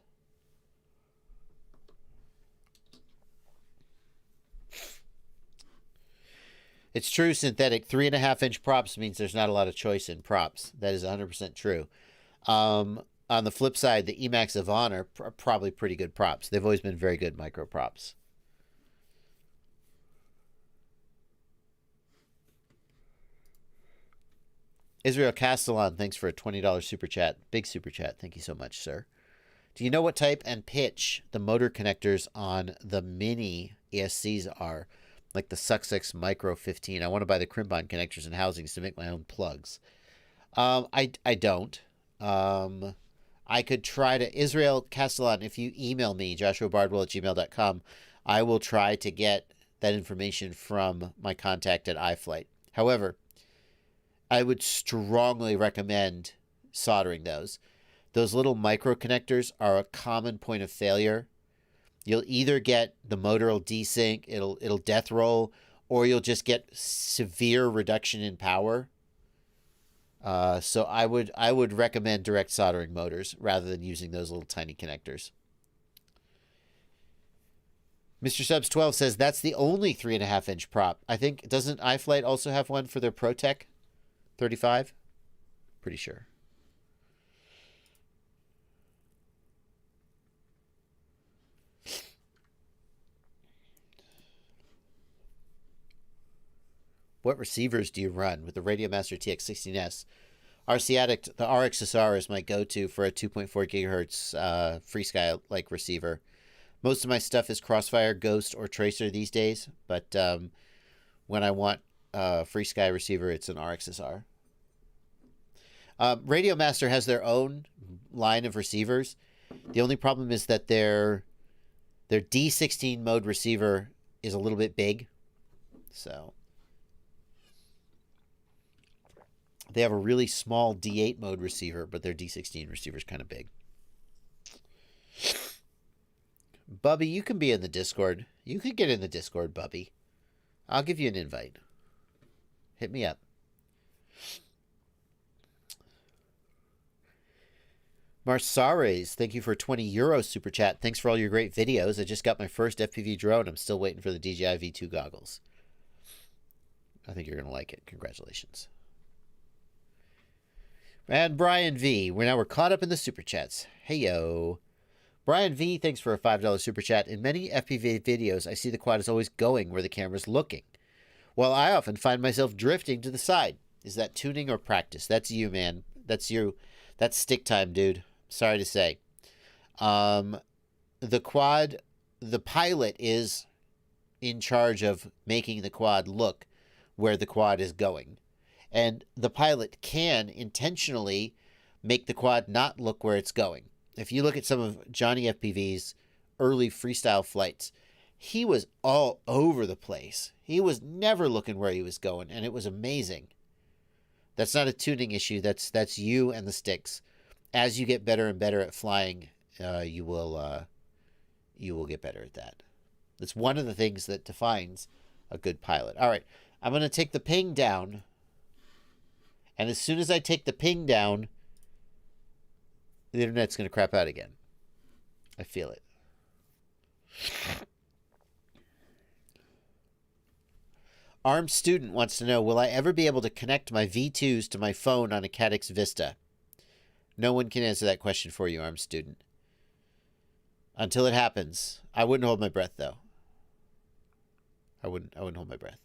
It's true, synthetic. 3.5-inch props means there's not a lot of choice in props. That is 100% true. On the flip side, the Emacs Avant are probably pretty good props. They've always been very good micro props. Israel Castellan, thanks for a $20 super chat. Big super chat. Thank you so much, sir. Do you know what type and pitch the motor connectors on the mini ESCs are? Like the Sussex Micro 15. I want to buy the crimp-on connectors and housings to make my own plugs. I don't. I could try to... Israel Castellan, if you email me, joshuabardwell@gmail.com, I will try to get that information from my contact at iFlight. However, I would strongly recommend soldering those. Those little micro connectors are a common point of failure. You'll either get the motor will desync, it'll death roll, or you'll just get severe reduction in power. So I would recommend direct soldering motors rather than using those little tiny connectors. Mr. Subs 12 says that's the only 3.5-inch prop. I think, doesn't iFlight also have one for their ProTech 35? Pretty sure. What receivers do you run with the Radiomaster TX16S? RC Addict, the RXSR is my go-to for a 2.4 gigahertz FreeSky like receiver. Most of my stuff is Crossfire, Ghost, or Tracer these days, but when I want a free sky receiver, it's an RXSR. Radio Master has their own line of receivers. The only problem is that their D16 mode receiver is a little bit big. So they have a really small D8 mode receiver, but their D16 receiver is kind of big. Bubby, you can be in the Discord. You could get in the Discord, Bubby. I'll give you an invite. Hit me up. Marsares, thank you for €20 super chat. Thanks for all your great videos. I just got my first FPV drone. I'm still waiting for the DJI V2 goggles. I think you're going to like it. Congratulations. And Brian V. We're caught up in the super chats. Hey, yo. Brian V, thanks for a $5 super chat. In many FPV videos, I see the quad is always going where the camera's looking, while I often find myself drifting to the side. Is that tuning or practice? That's you, man. That's you. That's stick time, dude. Sorry to say. The quad, the pilot is in charge of making the quad look where the quad is going. And the pilot can intentionally make the quad not look where it's going. If you look at some of Johnny FPV's early freestyle flights, he was all over the place. He was never looking where he was going, and it was amazing. That's not a tuning issue. That's you and the sticks. As you get better and better at flying, you will get better at that. That's one of the things that defines a good pilot. All right, I'm going to take the ping down, and as soon as I take the ping down, the internet's going to crap out again. I feel it. Armed Student wants to know, will I ever be able to connect my V2s to my phone on a Caddx Vista? No one can answer that question for you, Armed Student. Until it happens. I wouldn't hold my breath, though. I wouldn't hold my breath.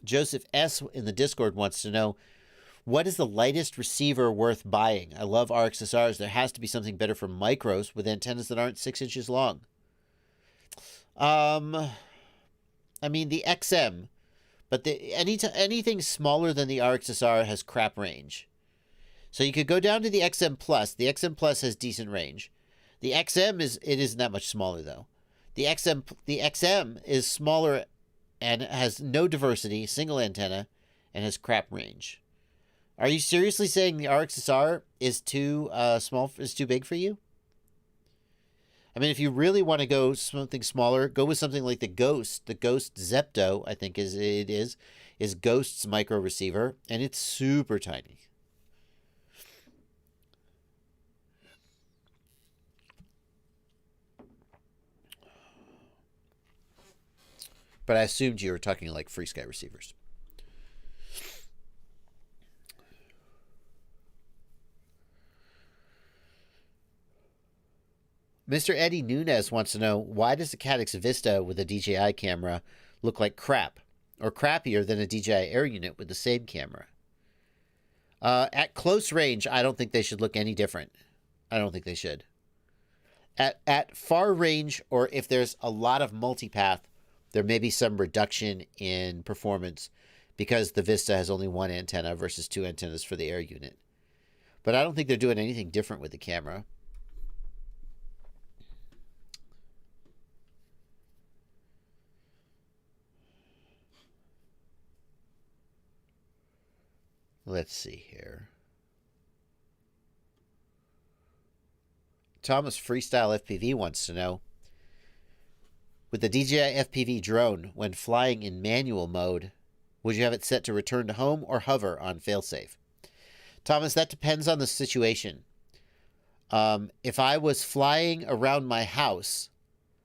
Joseph S. in the Discord wants to know, what is the lightest receiver worth buying? I love RXSRs. There has to be something better for micros with antennas that aren't 6 inches long. I mean, the XM, but anything smaller than the RXSR has crap range. So you could go down to the XM Plus. The XM Plus has decent range. The XM isn't that much smaller though. The XM is smaller and has no diversity, single antenna, and has crap range. Are you seriously saying the RXSR is too big for you? I mean, if you really want to go something smaller, go with something like the Ghost. The Ghost Zepto, I think is Ghost's micro receiver, and it's super tiny. But I assumed you were talking like free sky receivers. Mr. Eddie Nunez wants to know, why does the Caddx Vista with a DJI camera look like crap, or crappier than a DJI Air unit with the same camera? At close range, I don't think they should look any different. I don't think they should. At far range, or if there's a lot of multipath, there may be some reduction in performance because the Vista has only one antenna versus 2 antennas for the Air unit. But I don't think they're doing anything different with the camera. Let's see here. Thomas Freestyle FPV wants to know, with the DJI FPV drone, when flying in manual mode, would you have it set to return to home or hover on failsafe? Thomas, that depends on the situation. If I was flying around my house,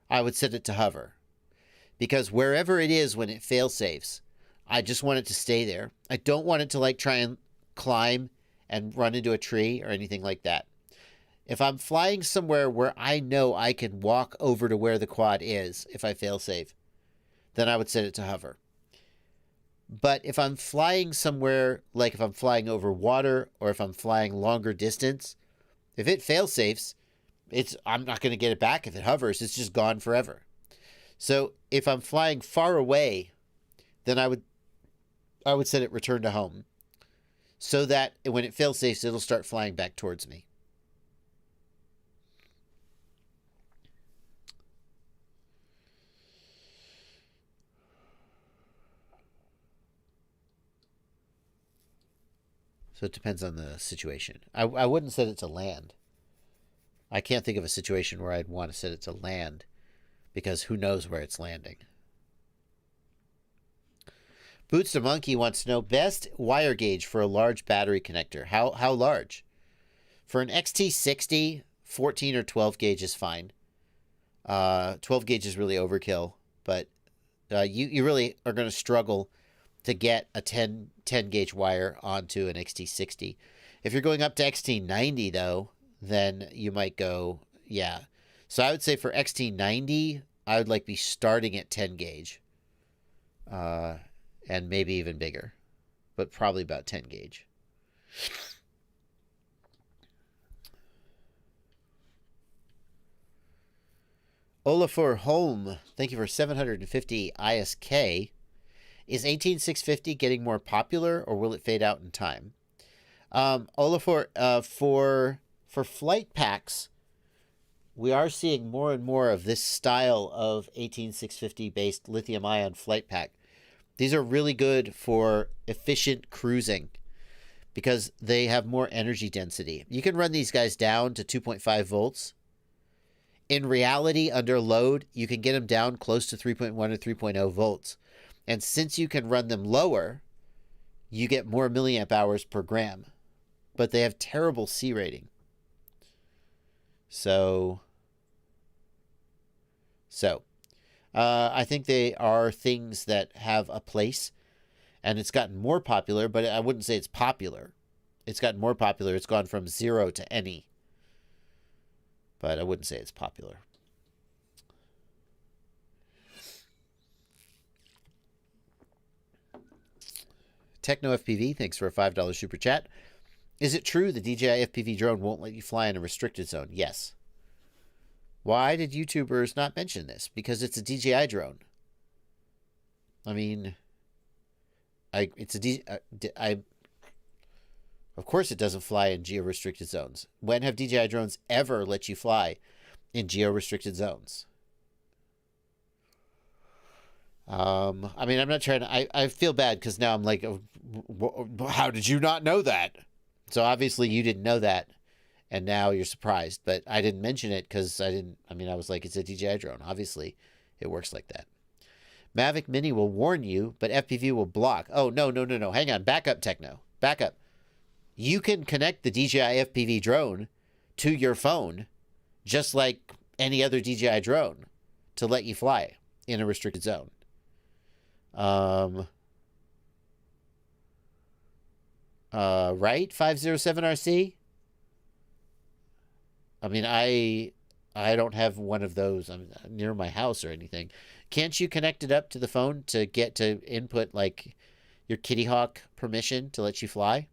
I would set it to hover. Because wherever it is when it failsafes, I just want it to stay there. I don't want it to try and climb and run into a tree or anything like that. If I'm flying somewhere where I know I can walk over to where the quad is if I failsafe, then I would set it to hover. But if I'm flying somewhere, like if I'm flying over water or if I'm flying longer distance, If it fail safes, I'm not going to get it back if it hovers. It's just gone forever. So if I'm flying far away, then I would set it return to home, so that when it fail safes, it'll start flying back towards me. So it depends on the situation. I wouldn't set it to land. I can't think of a situation where I'd want to set it to land, because who knows where it's landing. Boots the Monkey wants to know best wire gauge for a large battery connector. How large? For an XT60, 14 or 12 gauge is fine. 12 gauge is really overkill, but you really are going to struggle to get a 10 gauge wire onto an XT60. If you're going up to XT90 though, then you might go, yeah. So I would say for XT90, I would like be starting at 10 gauge. And maybe even bigger, but probably about 10 gauge. Olafur Holm, thank you for 750 ISK. Is 18650 getting more popular, or will it fade out in time? Olafur, for flight packs, we are seeing more and more of this style of 18650 based lithium-ion flight pack. These are really good for efficient cruising because they have more energy density. You can run these guys down to 2.5 volts. In reality, under load, you can get them down close to 3.1 or 3.0 volts. And since you can run them lower, you get more milliamp hours per gram. But they have terrible C rating. So I think they are things that have a place, and it's gotten more popular, but I wouldn't say it's popular. It's gotten more popular. It's gone from 0 to any, but I wouldn't say it's popular. Techno FPV, thanks for a $5 super chat. Is it true the DJI FPV drone won't let you fly in a restricted zone? Yes. Why did YouTubers not mention this? Because it's a DJI drone. I mean, of course it doesn't fly in geo-restricted zones. When have DJI drones ever let you fly in geo-restricted zones? I mean, I'm not trying to... I feel bad because now I'm like, how did you not know that? So obviously you didn't know that. And now you're surprised, but I didn't mention it because I was like, it's a DJI drone. Obviously, it works like that. Mavic Mini will warn you, but FPV will block. Oh, no. Hang on. Back up, Techno. Back up. You can connect the DJI FPV drone to your phone, just like any other DJI drone, to let you fly in a restricted zone. Right? 507RC? I mean, I don't have one of those near my house or anything. Can't you connect it up to the phone to get to input like your Kitty Hawk permission to let you fly?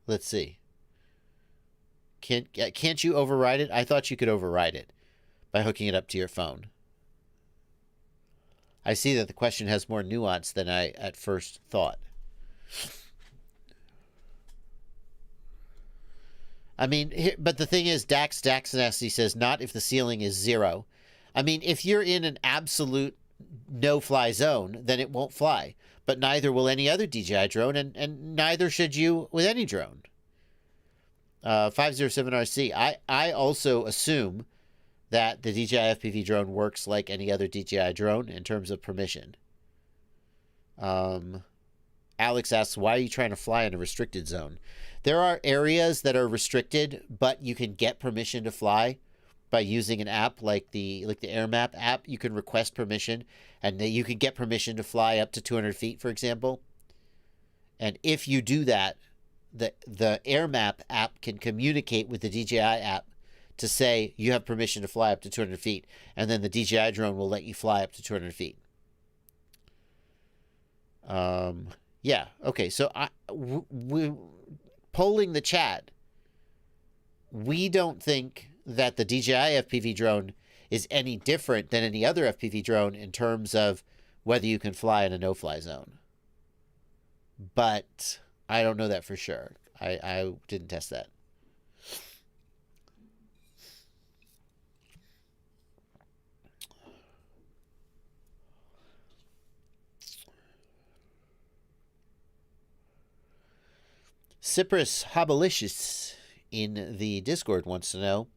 Let's see. Can't you override it? I thought you could override it by hooking it up to your phone. I see that the question has more nuance than I at first thought. I mean, but the thing is, Dax Nasty says, not if the ceiling is 0. I mean, if you're in an absolute no-fly zone, then it won't fly. But neither will any other DJI drone, and neither should you with any drone. 507RC. I also assume that the DJI FPV drone works like any other DJI drone in terms of permission. Alex asks, why are you trying to fly in a restricted zone? There are areas that are restricted, but you can get permission to fly by using an app like the AirMap app. You can request permission, and you can get permission to fly up to 200 feet, for example. And if you do that, the AirMap app can communicate with the DJI app to say you have permission to fly up to 200 feet, and then the DJI drone will let you fly up to 200 feet. Yeah. Okay. So polling the chat, we don't think that the DJI FPV drone is any different than any other FPV drone in terms of whether you can fly in a no-fly zone. But I don't know that for sure. I didn't test that. Cypress Hobalicious in the Discord wants to know,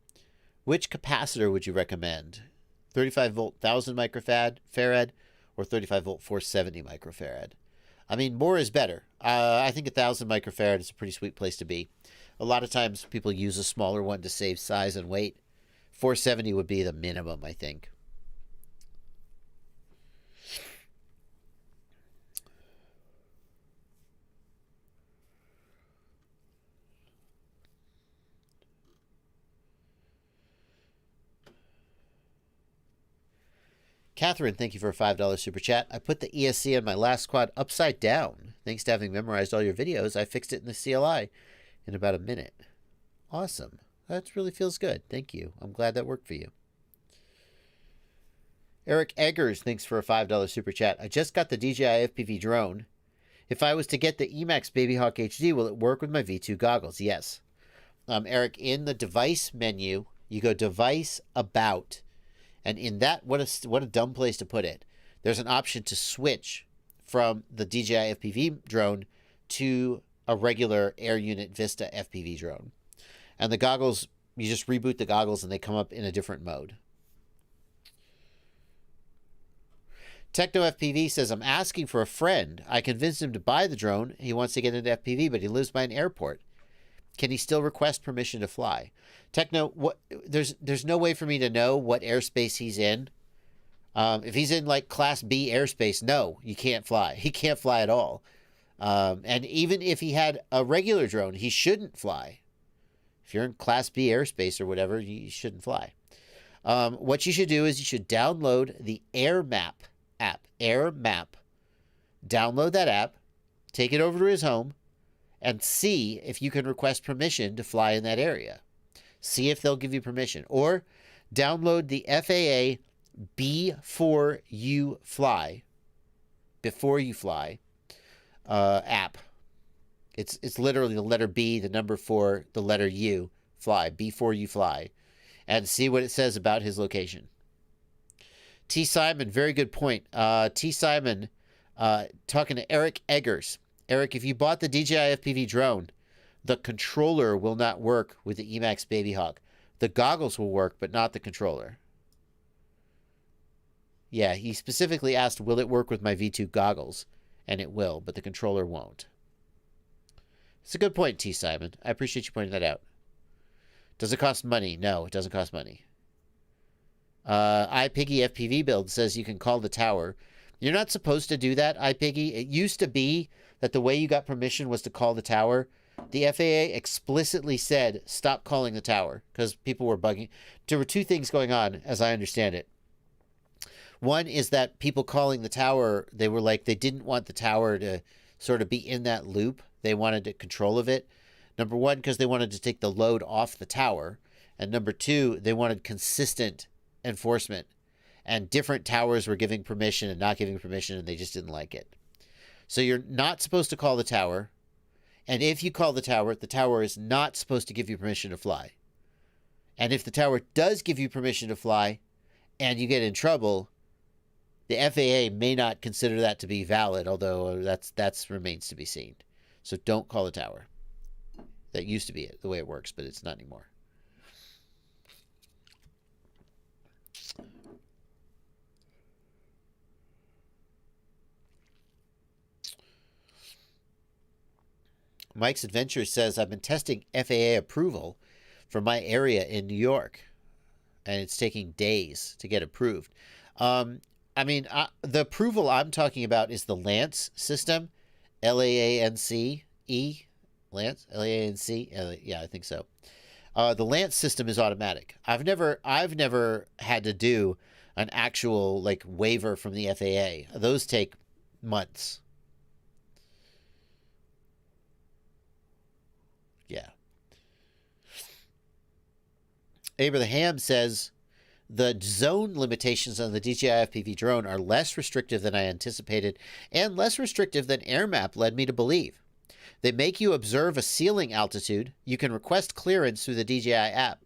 which capacitor would you recommend? 35 volt 1000 microfarad or 35 volt 470 microfarad? I mean, more is better. I think 1000 microfarad is a pretty sweet place to be. A lot of times people use a smaller one to save size and weight. 470 would be the minimum, I think. Catherine, thank you for a $5 super chat. I put the ESC on my last quad upside down. Thanks to having memorized all your videos, I fixed it in the CLI in about a minute. Awesome. That really feels good. Thank you. I'm glad that worked for you. Eric Eggers, thanks for a $5 super chat. I just got the DJI FPV drone. If I was to get the Emax Babyhawk HD, will it work with my V2 goggles? Yes. Eric, in the device menu, you go device about. And in that, what a dumb place to put it. There's an option to switch from the DJI FPV drone to a regular Air Unit Vista FPV drone. And the goggles, you just reboot the goggles and they come up in a different mode. Techno FPV says, I'm asking for a friend. I convinced him to buy the drone. He wants to get into FPV, but he lives by an airport. Can he still request permission to fly? Techno, there's no way for me to know what airspace he's in. If he's in like Class B airspace, no, you can't fly. He can't fly at all. And even if he had a regular drone, he shouldn't fly. If you're in Class B airspace or whatever, you shouldn't fly. What you should do is you should download the AirMap app. AirMap. Download that app, take it over to his home, and see if you can request permission to fly in that area. See if they'll give you permission. Or download the FAA Before You Fly app. It's literally the letter B, the number 4, the letter U, fly, Before You Fly, and see what it says about his location. T. Simon, very good point. T. Simon, talking to Eric Eggers. Eric, if you bought the DJI FPV drone, the controller will not work with the Emax Babyhawk. The goggles will work, but not the controller. Yeah, he specifically asked, will it work with my V2 goggles? And it will, but the controller won't. It's a good point, T. Simon. I appreciate you pointing that out. Does it cost money? No, it doesn't cost money. iPiggy FPV build says you can call the tower. You're not supposed to do that, iPiggy. It used to be that the way you got permission was to call the tower. The FAA explicitly said, stop calling the tower, because people were bugging. There were two things going on, as I understand it. One is that people calling the tower, they were like, they didn't want the tower to sort of be in that loop. They wanted control of it. Number one, because they wanted to take the load off the tower. And number two, they wanted consistent enforcement. And different towers were giving permission and not giving permission, and they just didn't like it. So you're not supposed to call the tower. And if you call the tower is not supposed to give you permission to fly. And if the tower does give you permission to fly and you get in trouble, the FAA may not consider that to be valid, although that's remains to be seen. So don't call the tower. That used to be it, the way it works, but it's not anymore. Mike's Adventure says, I've been testing FAA approval for my area in New York, and it's taking days to get approved. The approval I'm talking about is the Lance system, L-A-A-N-C-E, Lance, L-A-A-N-C, yeah, I think so. The Lance system is automatic. I've never had to do an actual waiver from the FAA. Those take months. Abraham says the zone limitations on the DJI FPV drone are less restrictive than I anticipated and less restrictive than AirMap led me to believe. They make you observe a ceiling altitude. You can request clearance through the DJI app.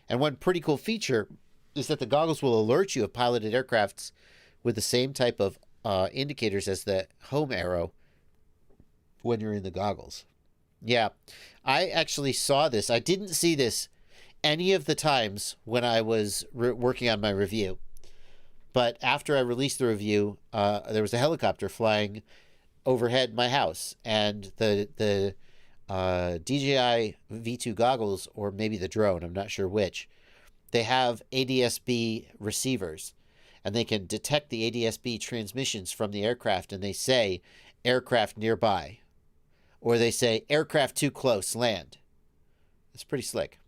And one pretty cool feature is that the goggles will alert you of piloted aircrafts with the same type of indicators as the home arrow when you're in the goggles. Yeah, I actually saw this. I didn't see this any of the times when I was working on my review. But after I released the review, there was a helicopter flying overhead my house, and the DJI V2 goggles, or maybe the drone, I'm not sure which, they have ADS-B receivers, and they can detect the ADS-B transmissions from the aircraft, and they say aircraft nearby, or they say aircraft too close, land. It's pretty slick.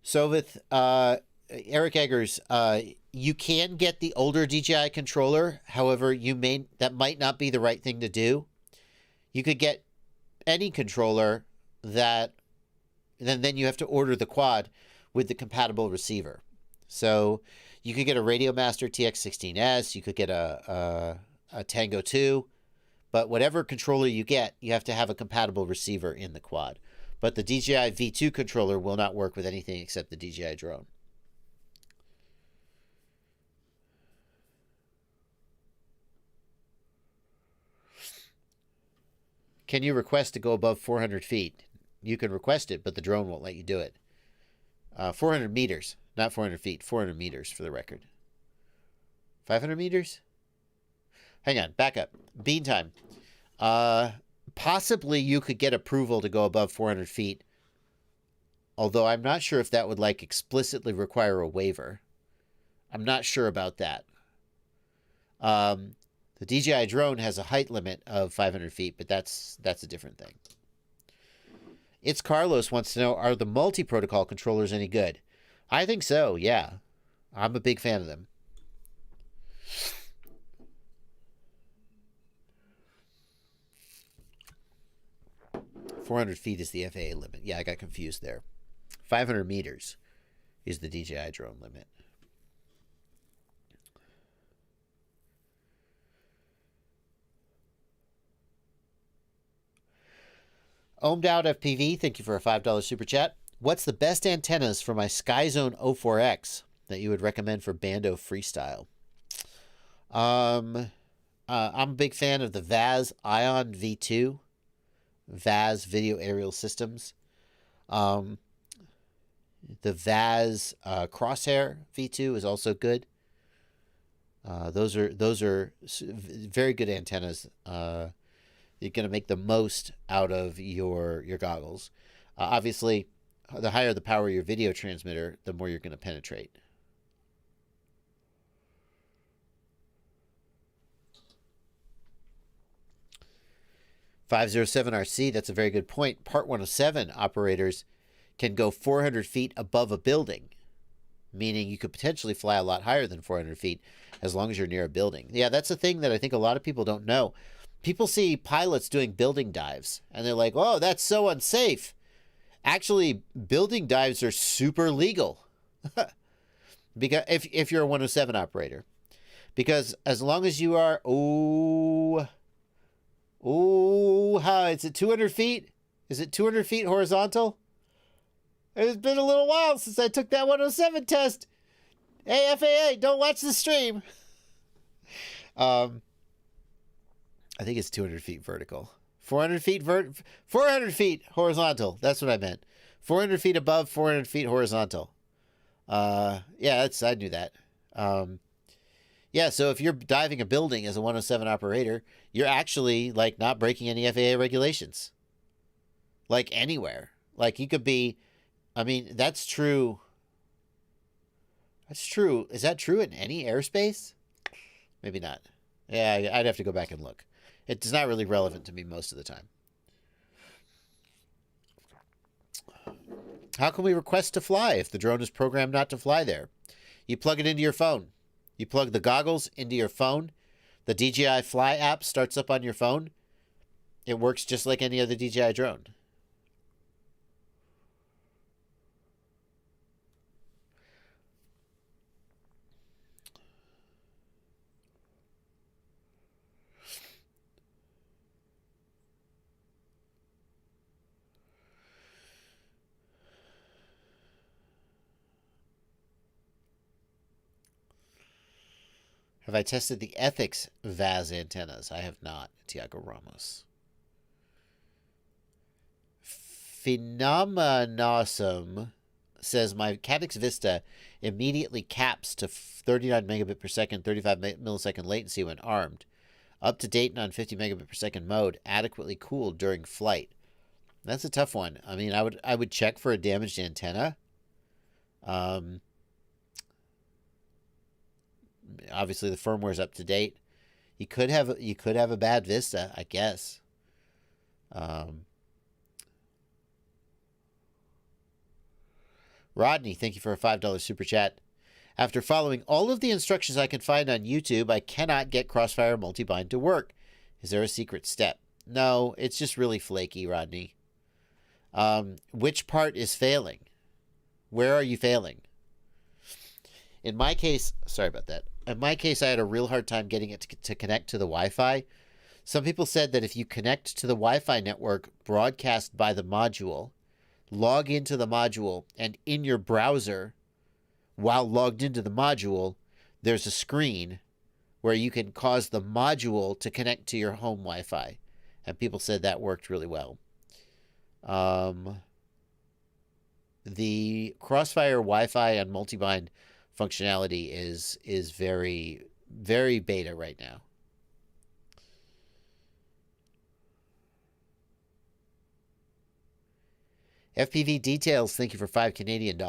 So with Eric Eggers, you can get the older DJI controller. However, that might not be the right thing to do. You could get any controller that, and then you have to order the quad with the compatible receiver. So you could get a Radiomaster TX16S. You could get a Tango 2. But whatever controller you get, you have to have a compatible receiver in the quad. But the DJI V2 controller will not work with anything except the DJI drone. Can you request to go above 400 feet? You can request it, but the drone won't let you do it. 400 meters, not 400 feet. 400 meters for the record. 500 meters? Hang on, back up. Bean time. Possibly you could get approval to go above 400 feet. Although I'm not sure if that would explicitly require a waiver. I'm not sure about that. The DJI drone has a height limit of 500 feet, but that's a different thing. It's Carlos wants to know, are the multi-protocol controllers any good? I think so, yeah. I'm a big fan of them. .400 feet is the FAA limit. Yeah, I got confused there. 500 meters is the DJI drone limit. Ohmed Out FPV, thank you for a $5 super chat. What's the best antennas for my SkyZone 04X that you would recommend for Bando Freestyle? I'm a big fan of the VAZ Ion V2. VAZ Video Aerial Systems. The VAZ Crosshair V2 is also good. Those are very good antennas. You're going to make the most out of your goggles. Obviously, the higher the power of your video transmitter, the more you're going to penetrate. .507RC, that's a very good point. Part 107 operators can go 400 feet above a building, meaning you could potentially fly a lot higher than 400 feet as long as you're near a building. Yeah, that's the thing that I think a lot of people don't know. People see pilots doing building dives, and they're like, oh, that's so unsafe. Actually, building dives are super legal. Because if you're a 107 operator. Because as long as you are, how is it 200 feet? Is it 200 feet horizontal? It's been a little while since I took that 107 test. Hey, FAA, don't watch the stream. I think it's 200 feet vertical. 400 feet 400 feet horizontal. That's what I meant. 400 feet above, 400 feet horizontal. Yeah, I knew that. Yeah, so if you're diving a building as a 107 operator, you're actually not breaking any FAA regulations. Anywhere. You could be, I mean, that's true. That's true. Is that true in any airspace? Maybe not. Yeah, I'd have to go back and look. It's not really relevant to me most of the time. How can we request to fly if the drone is programmed not to fly there? You plug it into your phone. You plug the goggles into your phone. The DJI Fly app starts up on your phone. It works just like any other DJI drone. Have I tested the Ethics VAS antennas? I have not, Tiago Ramos. Phenomenosum says my Caddx Vista immediately caps to 39 megabit per second, 35 millisecond latency when armed. Up to date and on 50 megabit per second mode, adequately cooled during flight. That's a tough one. I mean, I would check for a damaged antenna. Obviously the firmware's up to date. You could have a bad Vista, I guess. Rodney, thank you for a $5 super chat. After following all of the instructions I can find on YouTube, I cannot get Crossfire Multibind to work. Is there a secret step? No, it's just really flaky, Rodney. Which part is failing? Where are you failing? In my case, sorry about that. In my case, I had a real hard time getting it to connect to the Wi-Fi. Some people said that if you connect to the Wi-Fi network broadcast by the module, log into the module, and in your browser, while logged into the module, there's a screen where you can cause the module to connect to your home Wi-Fi. And people said that worked really well. The Crossfire Wi-Fi and Multibind functionality is very, very beta right now. FPV Details, thank you for $5 Canadian.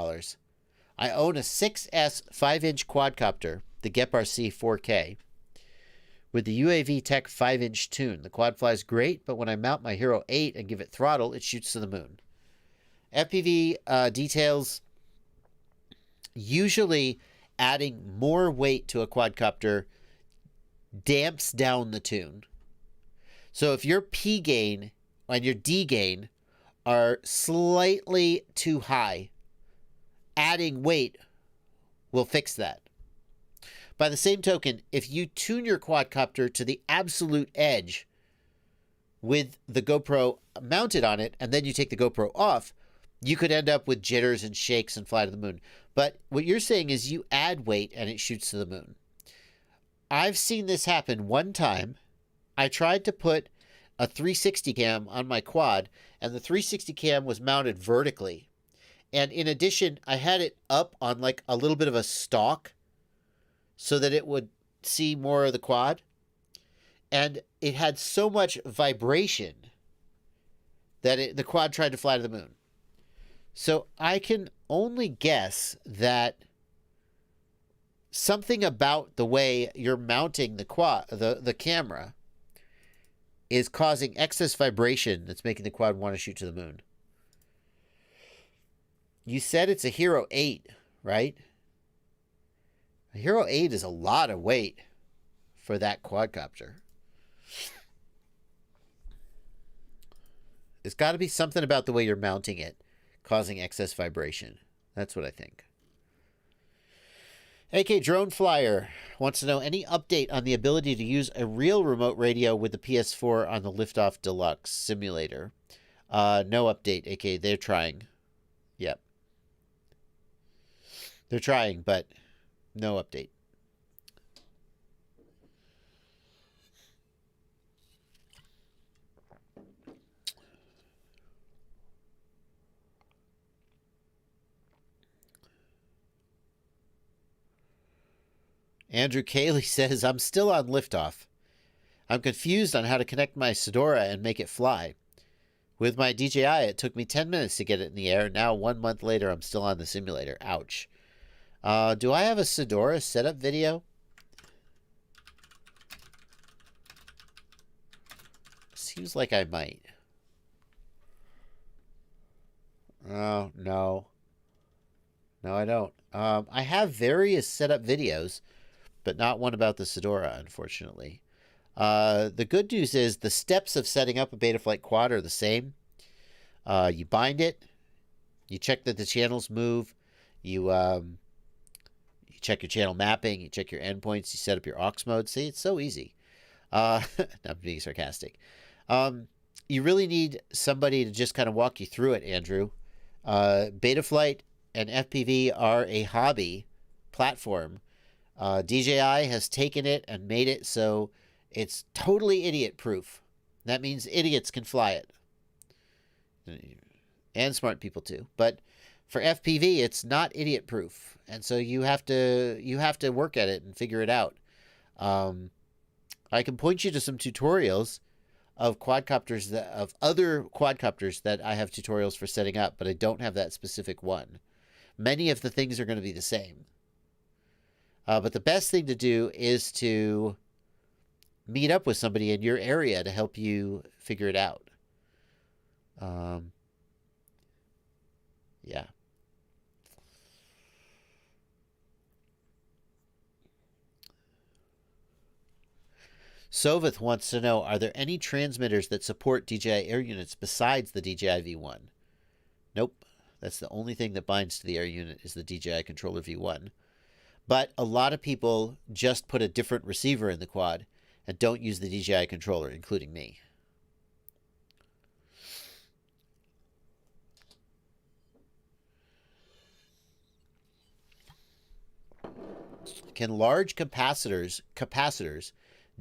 I own a 6S 5-inch quadcopter, the Gepar C 4K, with the UAV Tech 5-inch tune. The quad flies great, but when I mount my Hero 8 and give it throttle, it shoots to the moon. FPV Details, usually adding more weight to a quadcopter damps down the tune. So if your P gain and your D gain are slightly too high, adding weight will fix that. By the same token, if you tune your quadcopter to the absolute edge with the GoPro mounted on it, and then you take the GoPro off, you could end up with jitters and shakes and fly to the moon. But what you're saying is you add weight and it shoots to the moon. I've seen this happen one time. I tried to put a 360 cam on my quad, and the 360 cam was mounted vertically. And in addition, I had it up on like a little bit of a stalk so that it would see more of the quad. And it had so much vibration that the quad tried to fly to the moon. So I can only guess that something about the way you're mounting the camera is causing excess vibration that's making the quad want to shoot to the moon. You said it's a Hero 8, right? A Hero 8 is a lot of weight for that quadcopter. It's got to be something about the way you're mounting it causing excess vibration. That's what I think. AK Drone Flyer wants to know any update on the ability to use a real remote radio with the PS4 on the Liftoff Deluxe simulator. No update, AK. They're trying. Yep. They're trying, but no update. Andrew Cayley says, I'm still on liftoff. I'm confused on how to connect my Sedora and make it fly. With my DJI, it took me 10 minutes to get it in the air. Now, 1 month later, I'm still on the simulator. Ouch. Do I have a Sedora setup video? Seems like I might. Oh, no. No, I don't. I have various setup videos, but not one about the Sedora, unfortunately. The good news is the steps of setting up a Betaflight Quad are the same. You bind it, you check that the channels move, you check your channel mapping, you check your endpoints, you set up your aux mode. See, it's so easy. Not being sarcastic. You really need somebody to just kind of walk you through it, Andrew. Betaflight and FPV are a hobby platform DJI has taken it and made it so it's totally idiot-proof. That means idiots can fly it. And smart people too. But for FPV, it's not idiot-proof. And so you have to work at it and figure it out. I can point you to some tutorials of quadcopters of other quadcopters that I have tutorials for setting up, but I don't have that specific one. Many of the things are going to be the same. But the best thing to do is to meet up with somebody in your area to help you figure it out. Yeah. Sovith wants to know, are there any transmitters that support DJI air units besides the DJI V1? Nope. That's the only thing that binds to the air unit is the DJI controller V1. But a lot of people just put a different receiver in the quad and don't use the DJI controller, including me. Can large capacitors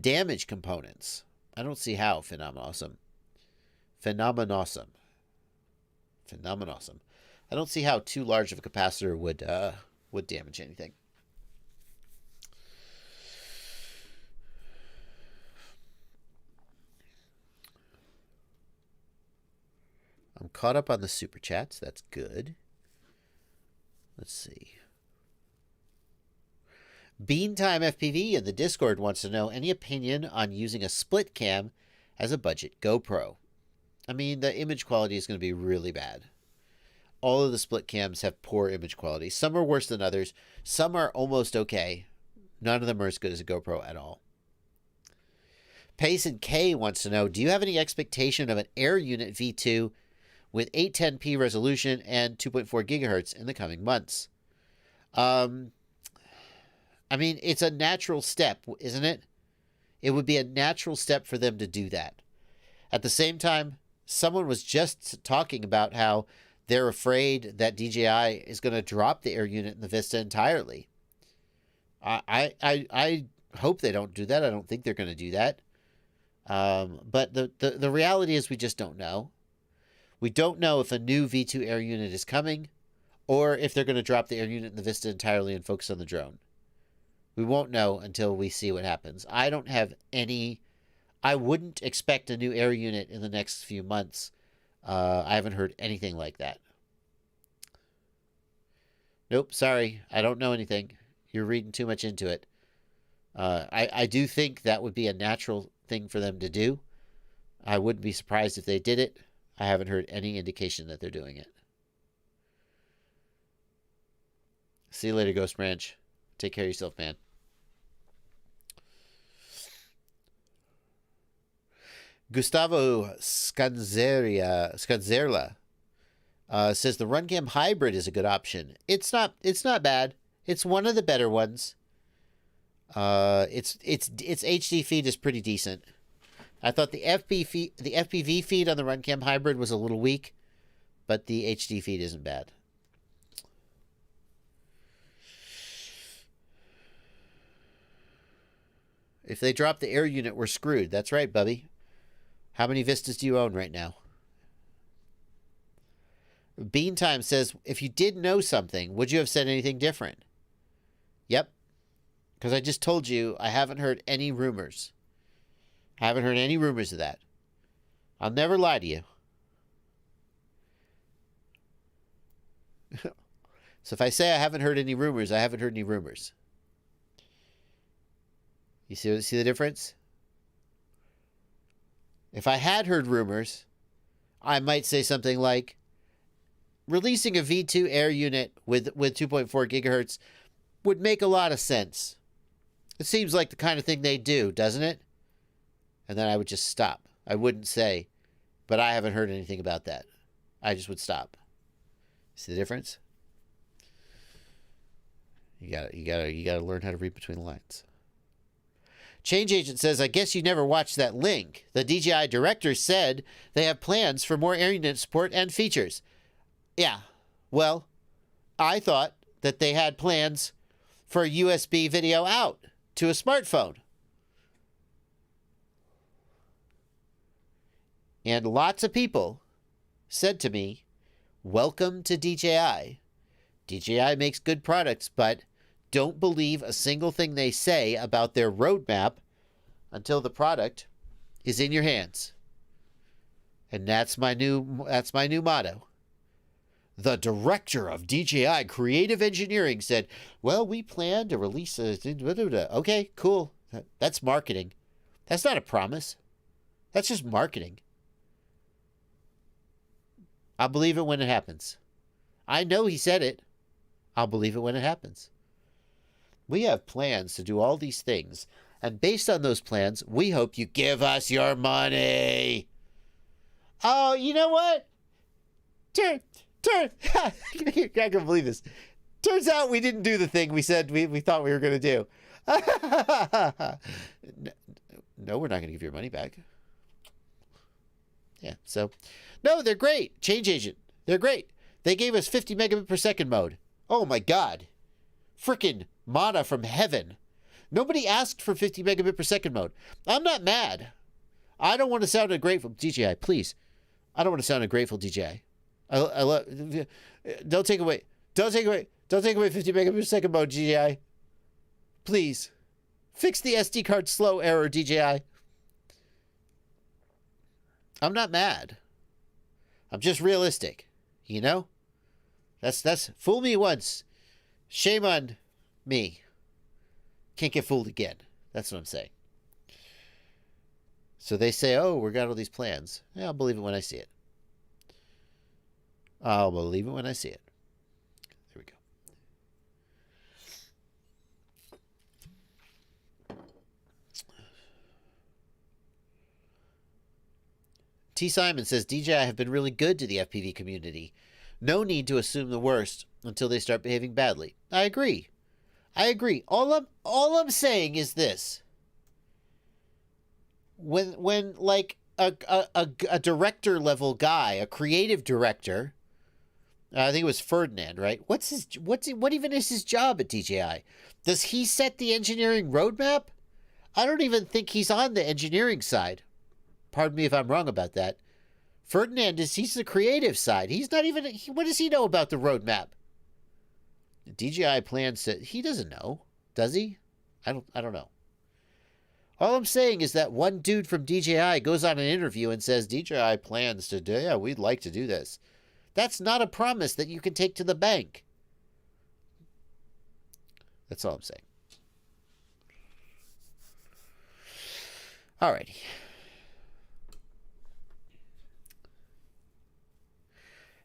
damage components? I don't see how, Phenomenosum. I don't see how too large of a capacitor would damage anything. I'm caught up on the super chats. That's good. Let's see. Beantime FPV in the Discord wants to know any opinion on using a split cam as a budget GoPro. I mean, the image quality is going to be really bad. All of the split cams have poor image quality. Some are worse than others. Some are almost okay. None of them are as good as a GoPro at all. Payson K wants to know, do you have any expectation of an Air Unit V2 with 810p resolution and 2.4 gigahertz in the coming months? I mean, it's a natural step, isn't it? It would be a natural step for them to do that. At the same time, someone was just talking about how they're afraid that DJI is going to drop the air unit in the Vista entirely. I hope they don't do that. I don't think they're going to do that. But the reality is we just don't know. We don't know if a new V2 air unit is coming or if they're going to drop the air unit in the Vista entirely and focus on the drone. We won't know until we see what happens. I wouldn't expect a new air unit in the next few months. I haven't heard anything like that. Nope, sorry. I don't know anything. You're reading too much into it. I do think that would be a natural thing for them to do. I wouldn't be surprised if they did it. I haven't heard any indication that they're doing it. See you later, Ghost Ranch. Take care of yourself, man. Gustavo Scanzerla says the RunCam Hybrid is a good option. It's not bad. It's one of the better ones. Its HD feed is pretty decent. I thought the FPV feed on the RunCam Hybrid was a little weak, but the HD feed isn't bad. If they drop the air unit, we're screwed. That's right, Bubby. How many Vistas do you own right now? Beantime says, if you did know something, would you have said anything different? Yep. Because I just told you I haven't heard any rumors. I haven't heard any rumors of that. I'll never lie to you. So if I say I haven't heard any rumors, I haven't heard any rumors. You see the difference? If I had heard rumors, I might say something like, releasing a V2 air unit with 2.4 gigahertz would make a lot of sense. It seems like the kind of thing they do, doesn't it? And then I would just stop. I wouldn't say, but I haven't heard anything about that. I just would stop. See the difference? You gotta learn how to read between the lines. Change Agent says, I guess you never watched that link. The DJI director said they have plans for more air unit support and features. Yeah, well, I thought that they had plans for a USB video out to a smartphone. And lots of people said to me, welcome to DJI. DJI makes good products, but don't believe a single thing they say about their roadmap until the product is in your hands. And that's my new motto. The director of DJI Creative Engineering said, well, we plan to release a... Okay, cool. That's marketing. That's not a promise. That's just marketing. I'll believe it when it happens. I know he said it. I'll believe it when it happens. We have plans to do all these things. And based on those plans, we hope you give us your money. Oh, you know what? Turn. I can't believe this. Turns out we didn't do the thing we said we thought we were going to do. No, we're not going to give your money back. Yeah, so... No, they're great. Change agent. They're great. They gave us 50 megabit per second mode. Oh, my God. Frickin' mana from heaven. Nobody asked for 50 megabit per second mode. I'm not mad. I don't want to sound ungrateful. DJI, please. I don't want to sound ungrateful, DJI. I love... Don't take away 50 megabit per second mode, DJI. Please. Fix the SD card slow error, DJI. I'm not mad. I'm just realistic, you know? That's fool me once. Shame on me. Can't get fooled again. That's what I'm saying. So they say, oh, we got all these plans. Yeah, I'll believe it when I see it. I'll believe it when I see it. There we go. T. Simon says, DJI have been really good to the FPV community. No need to assume the worst until they start behaving badly. I agree. All I'm saying is this. When like a director level guy, a creative director, I think it was Ferdinand, right? What even is his job at DJI? Does he set the engineering roadmap? I don't even think he's on the engineering side. Pardon me if I'm wrong about that. Ferdinand he's the creative side. He's not even, what does he know about the roadmap? DJI plans to, he doesn't know, does he? I don't know. All I'm saying is that one dude from DJI goes on an interview and says, DJI plans to do, yeah, we'd like to do this. That's not a promise that you can take to the bank. That's all I'm saying. Alrighty.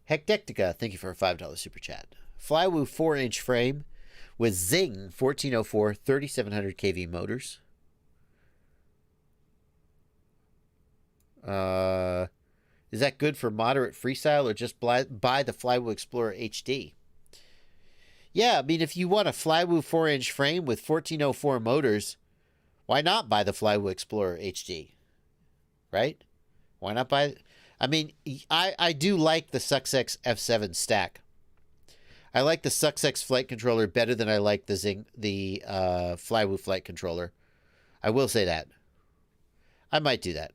Hectectica, thank you for a $5 super chat. Flywoo 4-inch frame with Zing 1404 3700 kV motors. Is that good for moderate freestyle or just buy the Flywoo Explorer HD? Yeah, I mean, if you want a Flywoo 4-inch frame with 1404 motors, why not buy the Flywoo Explorer HD? Right? Why not buy... I mean, I do like the Success F7 stack. I like the Success flight controller better than I like the Flywoo flight controller. I will say that. I might do that.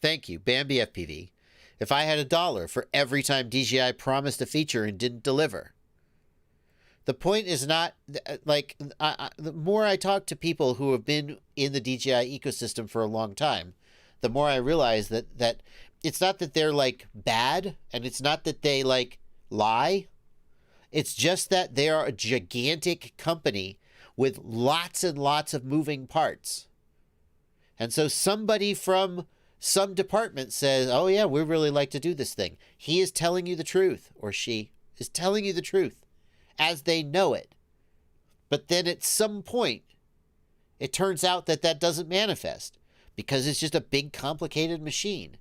Thank you, Bambi FPV. If I had $1 for every time DJI promised a feature and didn't deliver. The point is not, like, the more I talk to people who have been in the DJI ecosystem for a long time, the more I realize that it's not that they're, like, bad, and it's not that they, like, lie. It's just that they are a gigantic company with lots and lots of moving parts. And so somebody from some department says, oh, yeah, we really like to do this thing. He is telling you the truth, or she is telling you the truth, as they know it. But then at some point, it turns out that that doesn't manifest because it's just a big, complicated machine.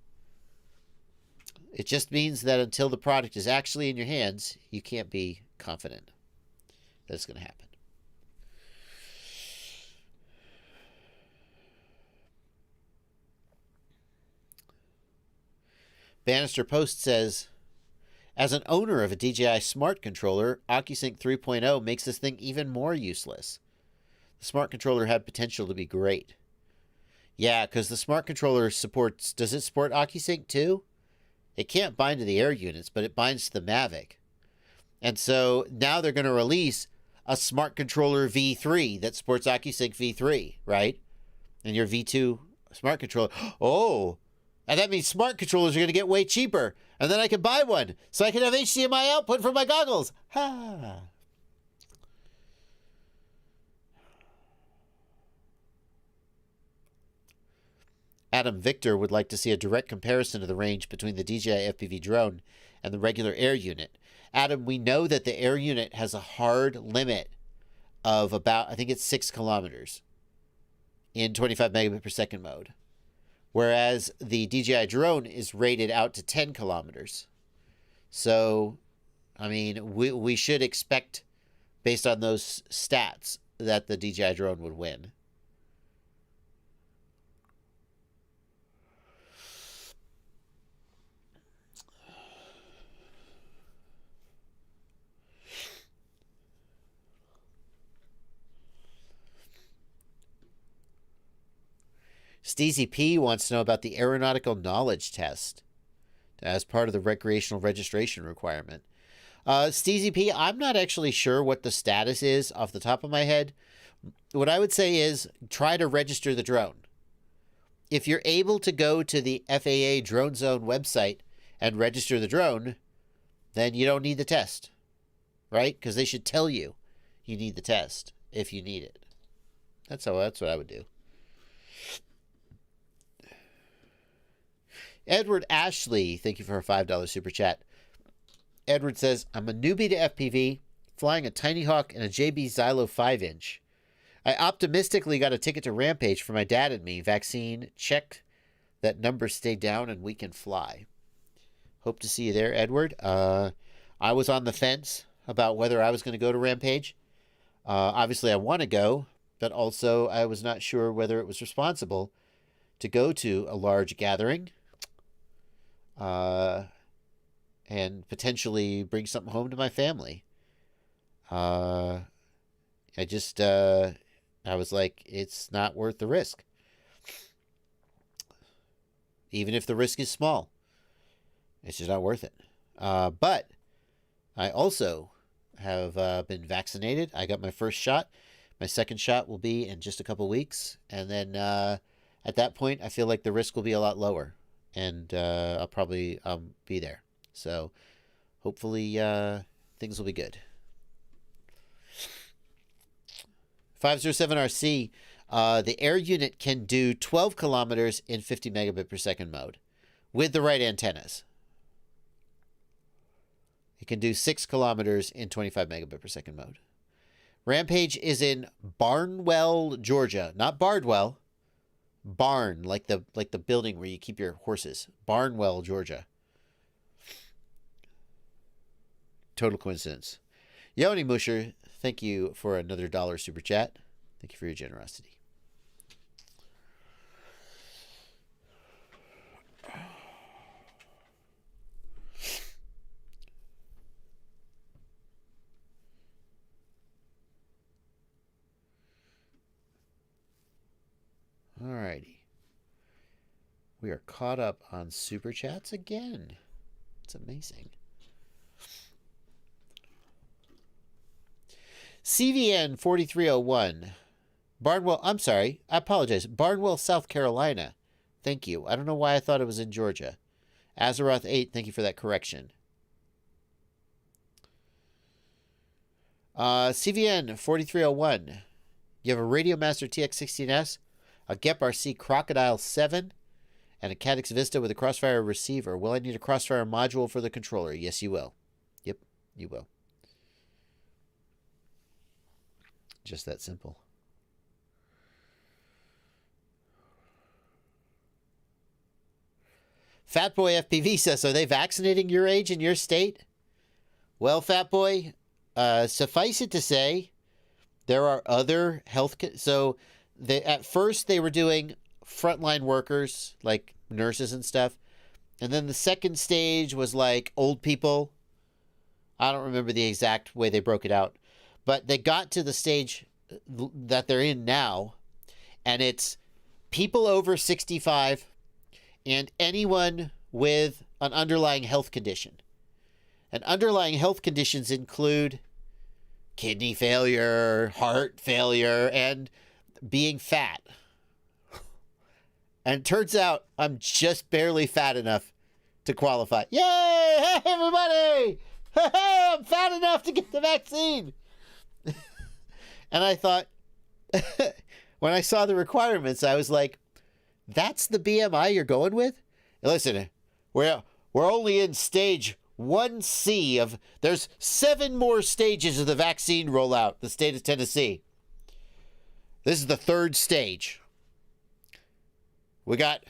It just means that until the product is actually in your hands, you can't be confident that it's going to happen. Bannister Post says, as an owner of a DJI Smart Controller, OcuSync 3.0 makes this thing even more useless. The Smart Controller had potential to be great. Yeah, because the Smart Controller supports... Does it support OcuSync too? It can't bind to the air units, but it binds to the Mavic. And so now they're going to release a Smart Controller V3 that supports OcuSync V3, right? And your V2 Smart Controller... Oh! And that means Smart Controllers are going to get way cheaper. And then I can buy one, so I can have HDMI output for my goggles. Ha! Adam Victor would like to see a direct comparison of the range between the DJI FPV drone and the regular air unit. Adam, we know that the air unit has a hard limit of about, I think it's 6 kilometers in 25 megabit per second mode, whereas the DJI drone is rated out to 10 kilometers. So, I mean, we should expect, based on those stats, that the DJI drone would win. Steezy P wants to know about the aeronautical knowledge test as part of the recreational registration requirement. Steezy P, I'm not actually sure what the status is off the top of my head. What I would say is try to register the drone. If you're able to go to the FAA Drone Zone website and register the drone, then you don't need the test, right? Because they should tell you you need the test if you need it. That's what I would do. Edward Ashley, thank you for a $5 super chat. Edward says, I'm a newbie to FPV, flying a Tiny Hawk and a JB Xylo 5-inch. I optimistically got a ticket to Rampage for my dad and me. Vaccine, check that numbers stay down and we can fly. Hope to see you there, Edward. I was on the fence about whether I was going to go to Rampage. Obviously, I want to go, but also I was not sure whether it was responsible to go to a large gathering and potentially bring something home to my family. I was like, it's not worth the risk. Even if the risk is small, it's just not worth it. But I also have been vaccinated. I got my first shot. My second shot will be in just a couple weeks. And then at that point, I feel like the risk will be a lot lower. And I'll probably be there. So hopefully things will be good. 507RC, the air unit can do 12 kilometers in 50 megabit per second mode with the right antennas. It can do 6 kilometers in 25 megabit per second mode. Rampage is in Barnwell, Georgia. Not Bardwell. Barn, like the building where you keep your horses. Barnwell, Georgia. Total coincidence. Yoni Musher, thank you for another $1 super chat. Thank you for your generosity. Alrighty. We are caught up on super chats again. It's amazing. CVN 4301. Barnwell, I'm sorry. I apologize. Barnwell, South Carolina. Thank you. I don't know why I thought it was in Georgia. Azeroth 8, thank you for that correction. CVN 4301. You have a Radiomaster TX16S, a Gep RC Crocodile 7, and a Caddx Vista with a Crossfire receiver. Will I need a Crossfire module for the controller? Yes, you will. Yep, you will. Just that simple. Fatboy FPV says, are they vaccinating your age in your state? Well, Fatboy, suffice it to say, there are other health... So at first they were doing frontline workers, like nurses and stuff. And then the second stage was like old people. I don't remember the exact way they broke it out. But they got to the stage that they're in now, and it's people over 65 and anyone with an underlying health condition. And underlying health conditions include kidney failure, heart failure, and being fat. And it turns out I'm just barely fat enough to qualify. Yay! Hey, everybody! Hey, I'm fat enough to get the vaccine. And I thought, when I saw the requirements, I was like, that's the BMI you're going with? Listen, we're only in stage 1C of, there's 7 more stages of the vaccine rollout, the state of Tennessee. This is the 3rd stage. We got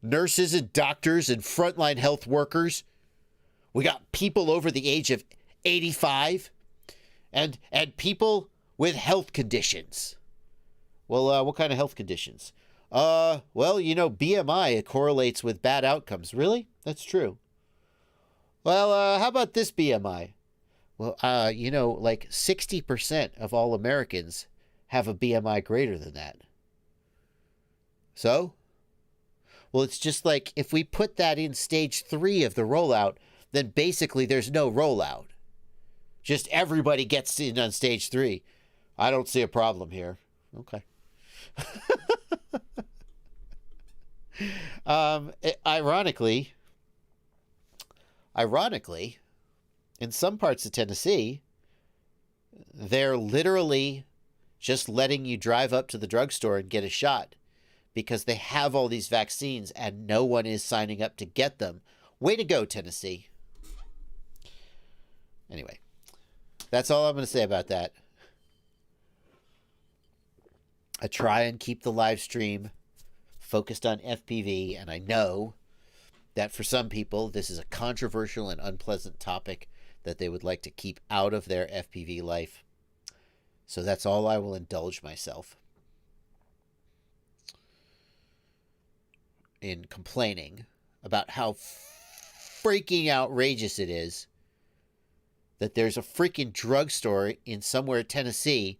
nurses and doctors and frontline health workers. We got people over the age of 85 and people with health conditions. Well, what kind of health conditions? Well, BMI, it correlates with bad outcomes. Really? That's true. Well, how about this BMI? Well, like 60% of all Americans have a BMI greater than that. So? Well, it's just like if we put that in stage 3 of the rollout, then basically there's no rollout. Just everybody gets in on stage 3. I don't see a problem here. Okay. Ironically, in some parts of Tennessee, they're literally just letting you drive up to the drugstore and get a shot because they have all these vaccines and no one is signing up to get them. Way to go, Tennessee. Anyway, that's all I'm going to say about that. I try and keep the live stream focused on FPV, and I know that for some people this is a controversial and unpleasant topic that they would like to keep out of their FPV life. So that's all I will indulge myself in, complaining about how freaking outrageous it is that there's a freaking drugstore in somewhere in Tennessee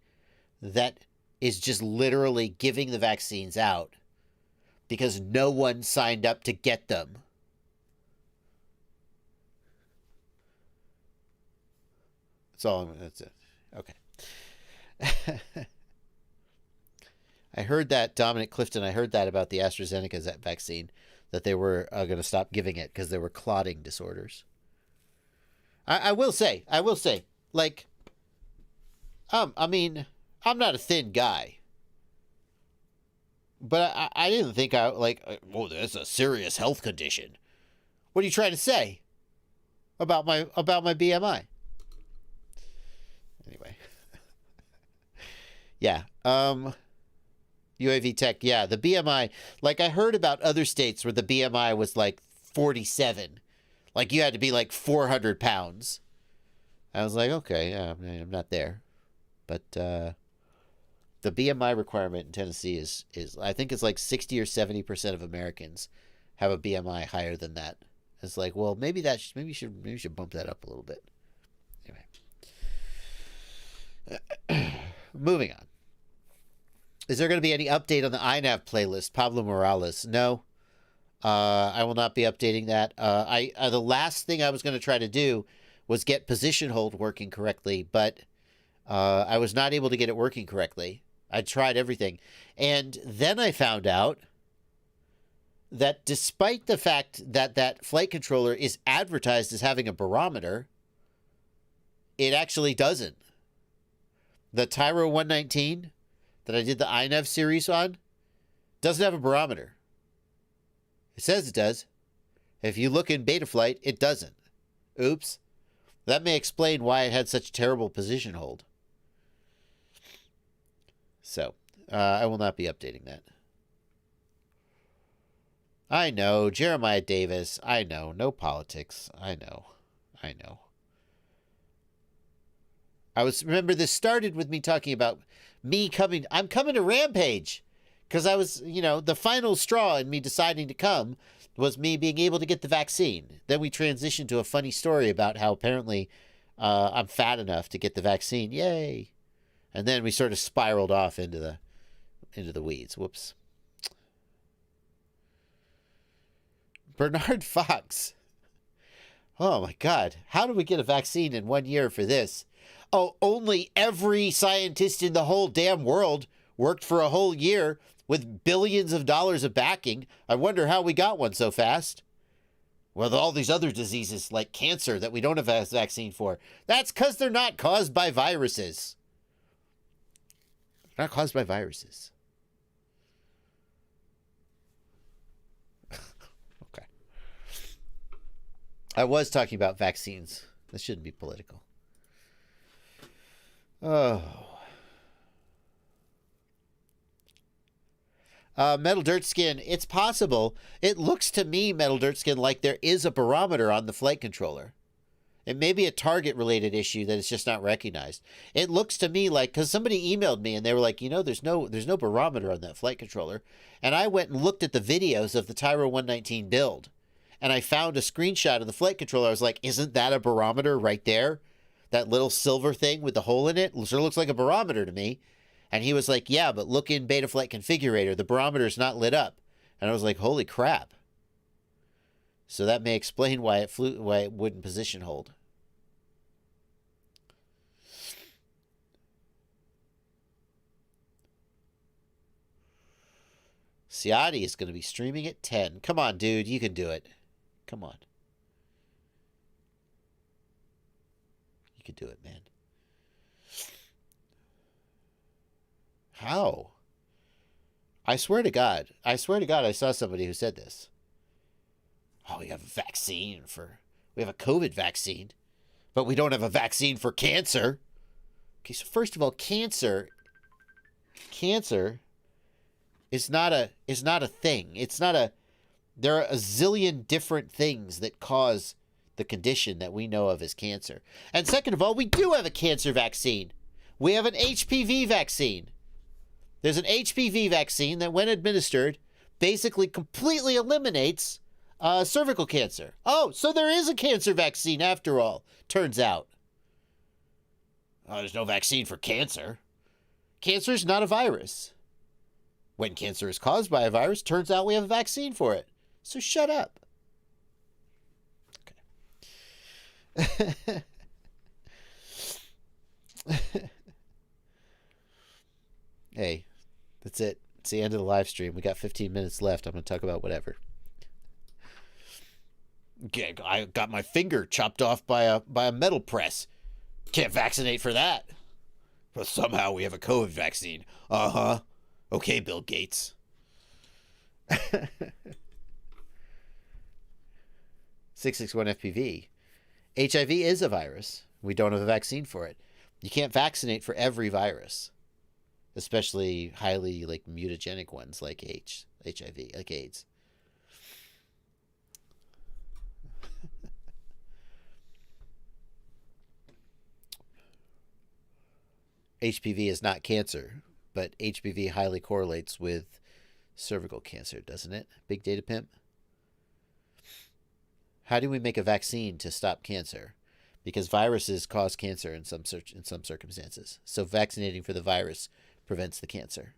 that is just literally giving the vaccines out because no one signed up to get them. That's it. Okay. I heard that, Dominic Clifton, I heard that about the AstraZeneca vaccine, that they were going to stop giving it because there were clotting disorders. I will say, like, I mean, I'm not a thin guy, but I didn't think that's a serious health condition. What are you trying to say about my BMI? Anyway. Yeah. UAV Tech. Yeah, the BMI, like I heard about other states where the BMI was like 47. Like you had to be like 400 pounds. I was like, okay, yeah, I'm not there. But the BMI requirement in Tennessee is I think it's like 60 or 70% of Americans have a BMI higher than that. It's like, well, maybe you should bump that up a little bit. Anyway. Moving on. Is there going to be any update on the iNav playlist? Pablo Morales. No. I will not be updating that. The last thing I was going to try to do was get position hold working correctly, but I was not able to get it working correctly. I tried everything. And then I found out that despite the fact that that flight controller is advertised as having a barometer, it actually doesn't. The Tyro 119 that I did the iNav series on doesn't have a barometer. It says it does. If you look in Betaflight, it doesn't. Oops. That may explain why it had such terrible position hold. So, I will not be updating that. I know. Jeremiah Davis. I know. No politics. I know. Remember, this started with me talking about I'm coming to Rampage. Because I was, the final straw in me deciding to come. was me being able to get the vaccine. Then we transitioned to a funny story about how apparently I'm fat enough to get the vaccine. Yay! And then we sort of spiraled off into the weeds. Whoops. Bernard Fox. Oh my God. How do we get a vaccine in 1 year for this? Oh, only every scientist in the whole damn world worked for a whole year with billions of dollars of backing. I wonder how we got one so fast. Well, all these other diseases like cancer that we don't have a vaccine for. That's because they're not caused by viruses. They're not caused by viruses. Okay. I was talking about vaccines. This shouldn't be political. Oh. Metal Dirt Skin, it's possible. It looks to me, Metal Dirt Skin, like there is a barometer on the flight controller. It may be a target-related issue that is just not recognized. It looks to me like, because somebody emailed me and they were like, there's no barometer on that flight controller. And I went and looked at the videos of the Tyro 119 build. And I found a screenshot of the flight controller. I was like, isn't that a barometer right there? That little silver thing with the hole in it? Sure looks like a barometer to me. And he was like, yeah, but look in Betaflight Configurator. The barometer's not lit up. And I was like, holy crap. So that may explain why it wouldn't position hold. Ciotti is going to be streaming at 10. Come on, dude. You can do it. Come on. You can do it, man. How? I swear to God, I saw somebody who said this. Oh, we have a vaccine we have a COVID vaccine, but we don't have a vaccine for cancer. Okay, so first of all, cancer is not a thing. There are a zillion different things that cause the condition that we know of as cancer. And second of all, we do have a cancer vaccine. We have an HPV vaccine. There's an HPV vaccine that, when administered, basically completely eliminates cervical cancer. Oh, so there is a cancer vaccine after all, turns out. Oh, there's no vaccine for cancer. Cancer is not a virus. When cancer is caused by a virus, turns out we have a vaccine for it. So shut up. Okay. Hey, that's it. It's the end of the live stream. We got 15 minutes left. I'm going to talk about whatever. Okay, I got my finger chopped off by a metal press. Can't vaccinate for that. But somehow we have a COVID vaccine. Uh-huh. Okay, Bill Gates. 661 FPV. HIV is a virus. We don't have a vaccine for it. You can't vaccinate for every virus, especially highly mutagenic ones like HIV, like AIDS. HPV is not cancer, but HPV highly correlates with cervical cancer, doesn't it? Big Data Pimp. How do we make a vaccine to stop cancer? Because viruses cause cancer in some circumstances. So vaccinating for the virus prevents the cancer.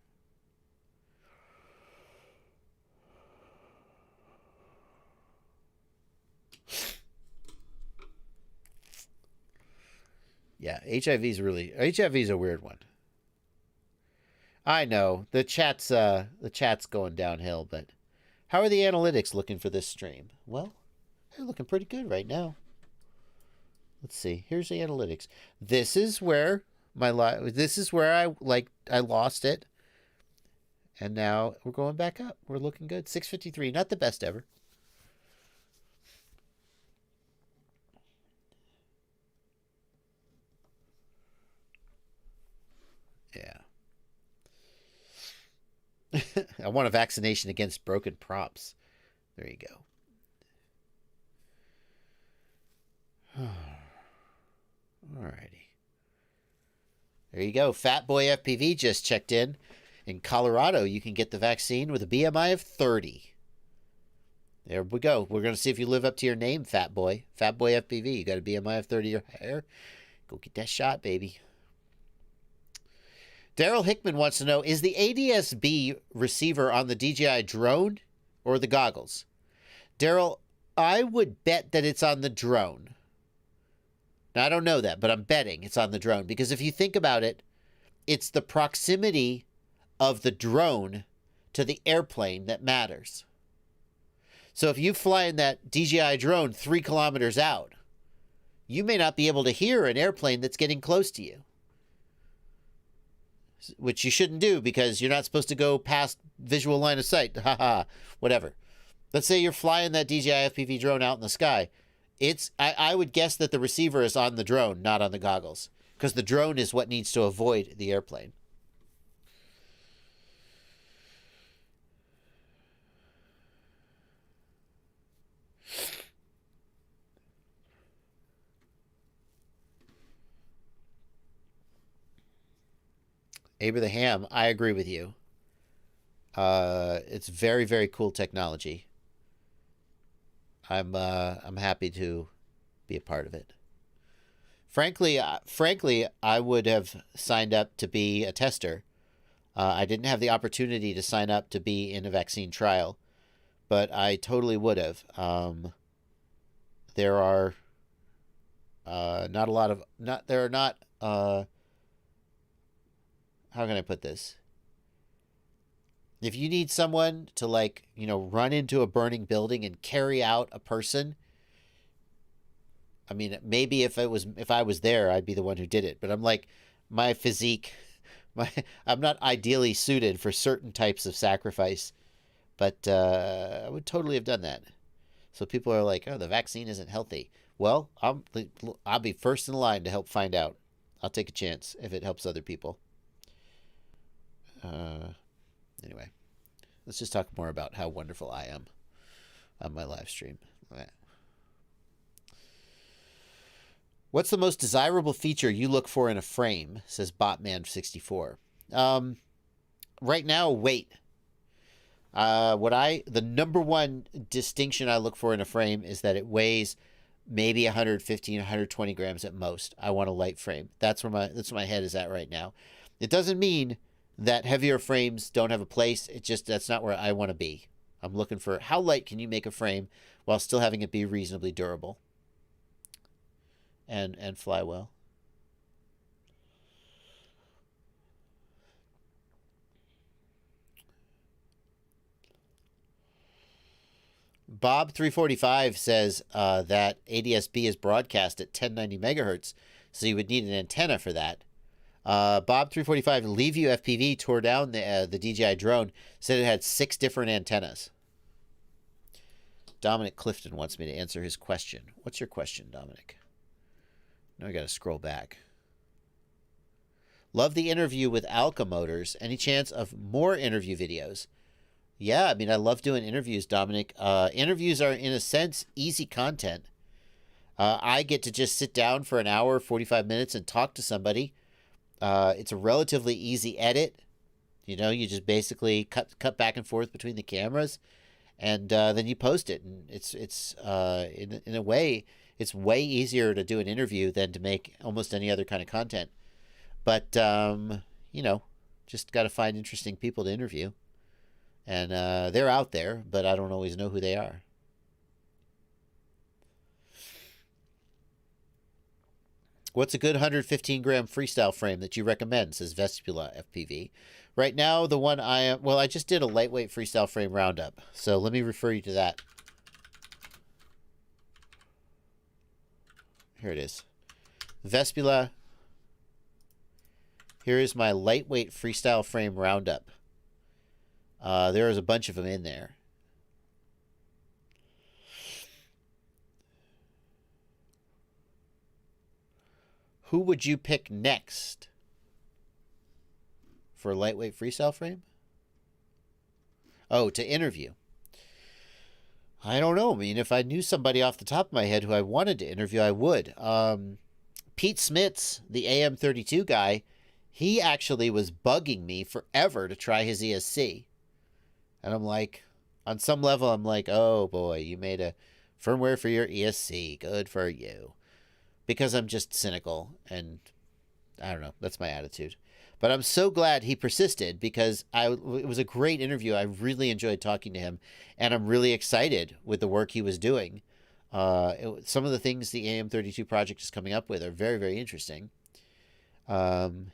Yeah, HIV is a weird one. I know the chat's going downhill, but how are the analytics looking for this stream? Well, they're looking pretty good right now. Let's see. Here's the analytics. This is where I lost it, and now we're going back up. We're looking good. 653, not the best ever. Yeah. I want a vaccination against broken props. There you go. Alrighty. There you go. Fat Boy FPV just checked in. In Colorado, you can get the vaccine with a BMI of 30. There we go. We're going to see if you live up to your name, Fat Boy. Fat Boy FPV. You got a BMI of 30 or higher. Go get that shot, baby. Daryl Hickman wants to know, is the ADS-B receiver on the DJI drone or the goggles? Daryl, I would bet that it's on the drone. Now, I don't know that, but I'm betting it's on the drone. Because if you think about it, it's the proximity of the drone to the airplane that matters. So if you fly in that DJI drone 3 kilometers out, you may not be able to hear an airplane that's getting close to you. Which you shouldn't do because you're not supposed to go past visual line of sight. Haha, whatever. Let's say you're flying that DJI FPV drone out in the sky. I would guess that the receiver is on the drone, not on the goggles. Because the drone is what needs to avoid the airplane. Aber the Ham, I agree with you. It's very, very cool technology. I'm happy to be a part of it. Frankly, I would have signed up to be a tester. I didn't have the opportunity to sign up to be in a vaccine trial, but I totally would have. There are not a lot of there are not. How can I put this? If you need someone to, like, you know, run into a burning building and carry out a person, I mean, maybe if I was there, I'd be the one who did it. But I'm like, my physique, I'm not ideally suited for certain types of sacrifice. But I would totally have done that. So people are like, oh, the vaccine isn't healthy. Well, I'll be first in line to help find out. I'll take a chance if it helps other people. Anyway, let's just talk more about how wonderful I am on my live stream. What's the most desirable feature you look for in a frame, says Botman64. Right now, weight. The number one distinction I look for in a frame is that it weighs maybe 115, 120 grams at most. I want a light frame. That's where my head is at right now. It doesn't mean that heavier frames don't have a place. It just, that's not where I want to be. I'm looking for how light can you make a frame while still having it be reasonably durable and fly well. Bob345 says that ADS-B is broadcast at 1090 megahertz, so you would need an antenna for that. Bob345, Leaveview FPV tore down the DJI drone, said it had 6 different antennas. Dominic Clifton wants me to answer his question. What's your question, Dominic? Now I got to scroll back. Love the interview with Alka Motors. Any chance of more interview videos? Yeah, I mean, I love doing interviews, Dominic. Interviews are, in a sense, easy content. I get to just sit down for an hour, 45 minutes, and talk to somebody. It's a relatively easy edit. You know, you just basically cut back and forth between the cameras, and then you post it. And it's in a way, it's way easier to do an interview than to make almost any other kind of content. But you know, just got to find interesting people to interview. And they're out there, but I don't always know who they are. What's a good 115-gram freestyle frame that you recommend, says Vestibula FPV. Right now, the one I just did a lightweight freestyle frame roundup. So let me refer you to that. Here it is. Vestibula. Here is my lightweight freestyle frame roundup. There is a bunch of them in there. Who would you pick next for a lightweight freestyle frame? Oh, to interview. I don't know. I mean, if I knew somebody off the top of my head who I wanted to interview, I would. Pete Smits, the AM32 guy, he actually was bugging me forever to try his ESC. And I'm like, on some level, I'm like, oh boy, you made a firmware for your ESC. Good for you. Because I'm just cynical, and I don't know. That's my attitude. But I'm so glad he persisted, because it was a great interview. I really enjoyed talking to him, and I'm really excited with the work he was doing. Some of the things the AM32 project is coming up with are very, very interesting. Who's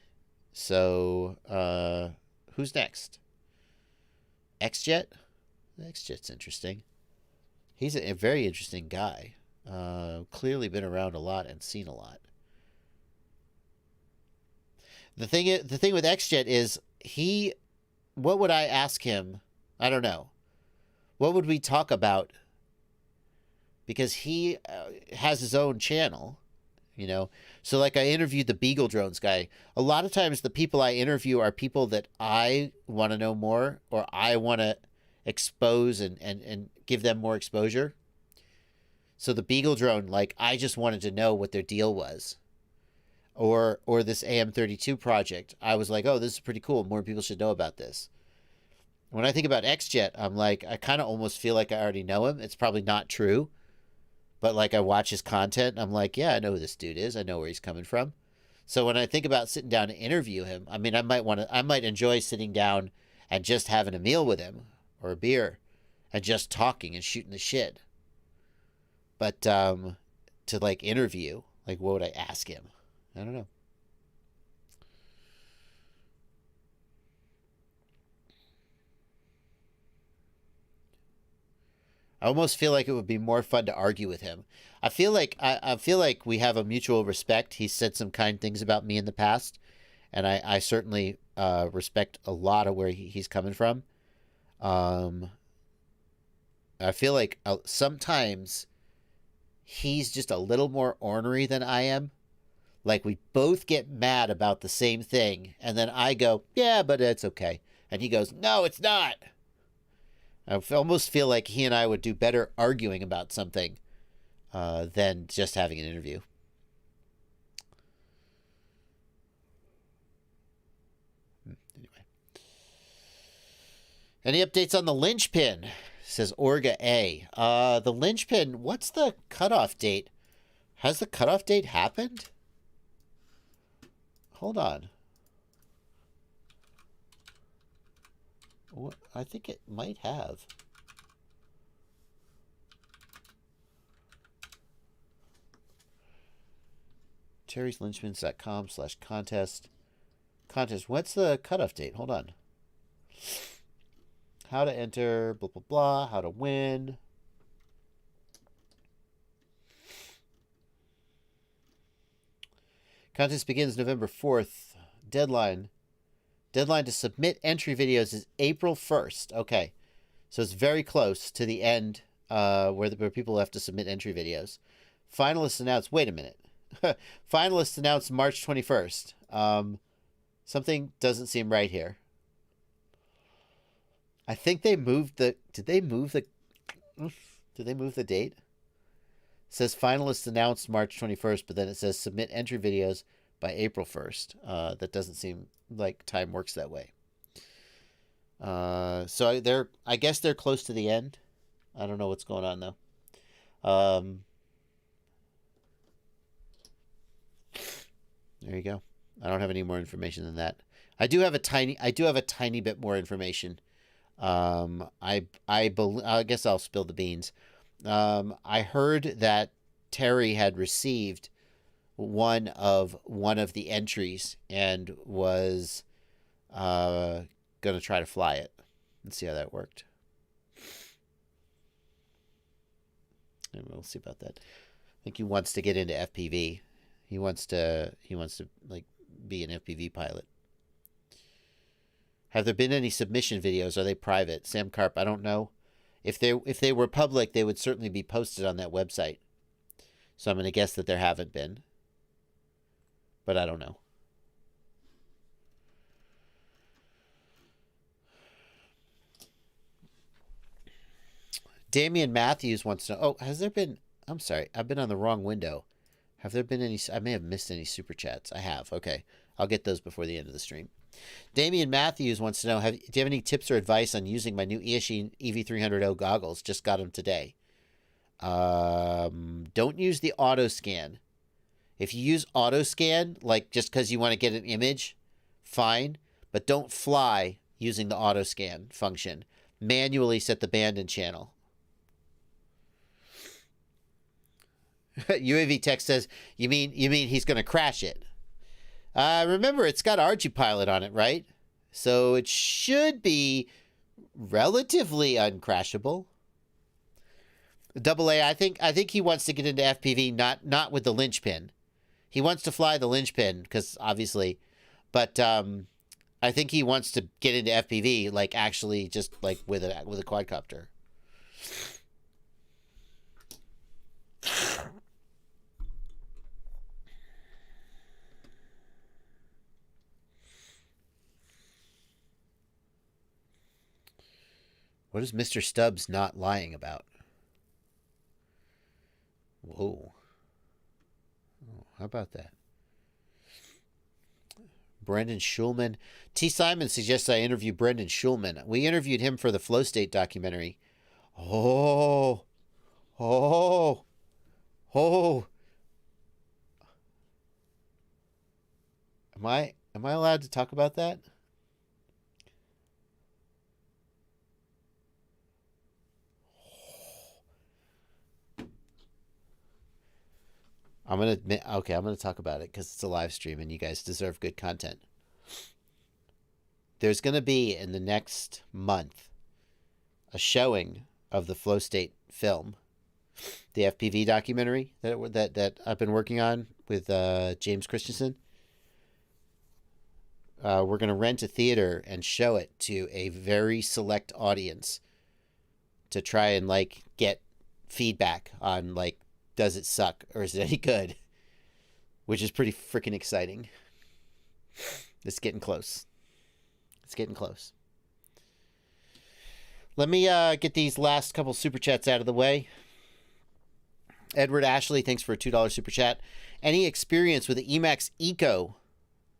next? XJet? XJet's interesting. He's a very interesting guy. Clearly been around a lot and seen a lot. The thing with XJet is what would I ask him? I don't know. What would we talk about? Because he has his own channel, So like I interviewed the Beagle Drones guy. A lot of times the people I interview are people that I want to know more, or I want to expose and give them more exposure. So the Beagle Drone, like, I just wanted to know what their deal was. Or this AM32 project. I was like, oh, this is pretty cool. More people should know about this. When I think about XJet, I'm like, I kind of almost feel like I already know him. It's probably not true. But like, I watch his content and I'm like, yeah, I know who this dude is. I know where he's coming from. So when I think about sitting down to interview him, I mean, I might enjoy sitting down and just having a meal with him or a beer and just talking and shooting the shit. But to like interview, like, what would I ask him? I don't know. I almost feel like it would be more fun to argue with him. I feel like we have a mutual respect. He said some kind things about me in the past, and I certainly respect a lot of where he's coming from. I feel like sometimes he's just a little more ornery than I am. Like, we both get mad about the same thing, and then I go, yeah, but it's okay. And he goes, no, it's not. I almost feel like he and I would do better arguing about something than just having an interview. Anyway. Any updates on the linchpin? Says Orga A. The linchpin, what's the cutoff date? Has the cutoff date happened? Hold on. I think it might have. terryslynchmans.com/contest. Contest. What's the cutoff date? Hold on. How to enter, blah, blah, blah. How to win. Contest begins November 4th. Deadline to submit entry videos is April 1st. Okay. So it's very close to the end where people have to submit entry videos. Finalists announced. Wait a minute. Finalists announced March 21st. Something doesn't seem right here. I think they moved the... Did they move the date? It says finalists announced March 21st, but then it says submit entry videos by April 1st. That doesn't seem like time works that way. So I guess they're close to the end. I don't know what's going on though. There you go. I don't have any more information than that. I do have a tiny bit more information. I guess I'll spill the beans. I heard that Terry had received one of the entries and was going to try to fly it and see how that worked. And we'll see about that. I think he wants to get into FPV. He wants to like be an FPV pilot. Have there been any submission videos? Are they private? Sam Carp, I don't know. If they were public, they would certainly be posted on that website. So I'm going to guess that there haven't been. But I don't know. Damian Matthews wants to know, oh, has there been... I'm sorry, I've been on the wrong window. Have there been any... I may have missed any super chats. I have. Okay. I'll get those before the end of the stream. Damian Matthews wants to know, do you have any tips or advice on using my new Eachine EV300O goggles? Just got them today. Don't use the auto scan. If you use auto scan, like just because you want to get an image, fine. But don't fly using the auto scan function. Manually set the band and channel. UAV Tech says, you mean he's going to crash it? Remember, it's got ArduPilot on it, right? So it should be relatively uncrashable. Double A, I think he wants to get into FPV, not with the linchpin. He wants to fly the linchpin because obviously, but I think he wants to get into FPV, like actually just like with a quadcopter. What is Mr. Stubbs not lying about? Whoa. Oh, how about that? Brendan Schulman. T. Simon suggests I interview Brendan Schulman. We interviewed him for the Flow State documentary. Oh. Am I allowed to talk about that? I'm going to talk about it because it's a live stream and you guys deserve good content. There's going to be, in the next month, a showing of the Flow State film, the FPV documentary that I've been working on with James Christensen. We're going to rent a theater and show it to a very select audience to try and, like, get feedback on, like, does it suck or is it any good? Which is pretty freaking exciting. It's getting close. It's getting close. Let me get these last couple super chats out of the way. Edward Ashley, thanks for a $2 super chat. Any experience with the Emax Eco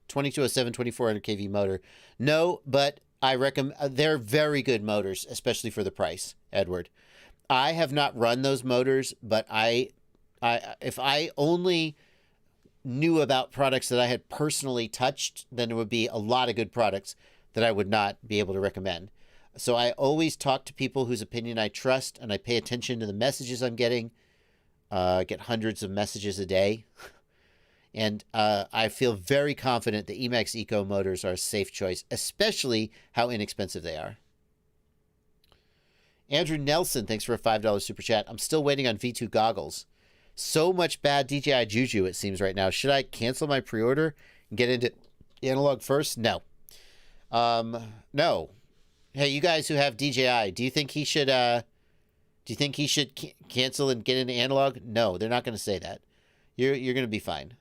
2207 2400 kV motor? No, but I recommend. They're very good motors, especially for the price, Edward. I have not run those motors, but if I only knew about products that I had personally touched, then there would be a lot of good products that I would not be able to recommend. So I always talk to people whose opinion I trust, and I pay attention to the messages I'm getting. Get hundreds of messages a day. And I feel very confident the Emax Eco motors are a safe choice, especially how inexpensive they are. Andrew Nelson, thanks for a $5 super chat. I'm still waiting on V2 goggles. So much bad DJI Juju, it seems, right now. Should I cancel my pre-order and get into analog first? No. No. Hey, you guys who have DJI, do you think he should cancel and get into analog? No, they're not going to say that. You're going to be fine.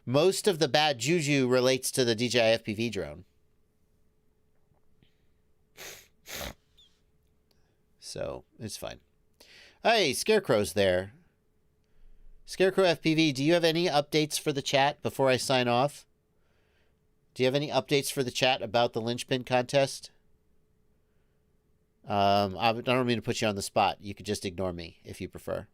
Most of the bad juju relates to the DJI FPV drone. So, it's fine. Hey, Scarecrow's there. Scarecrow FPV, do you have any updates for the chat before I sign off? Do you have any updates for the chat about the linchpin contest? I don't mean to put you on the spot. You could just ignore me if you prefer.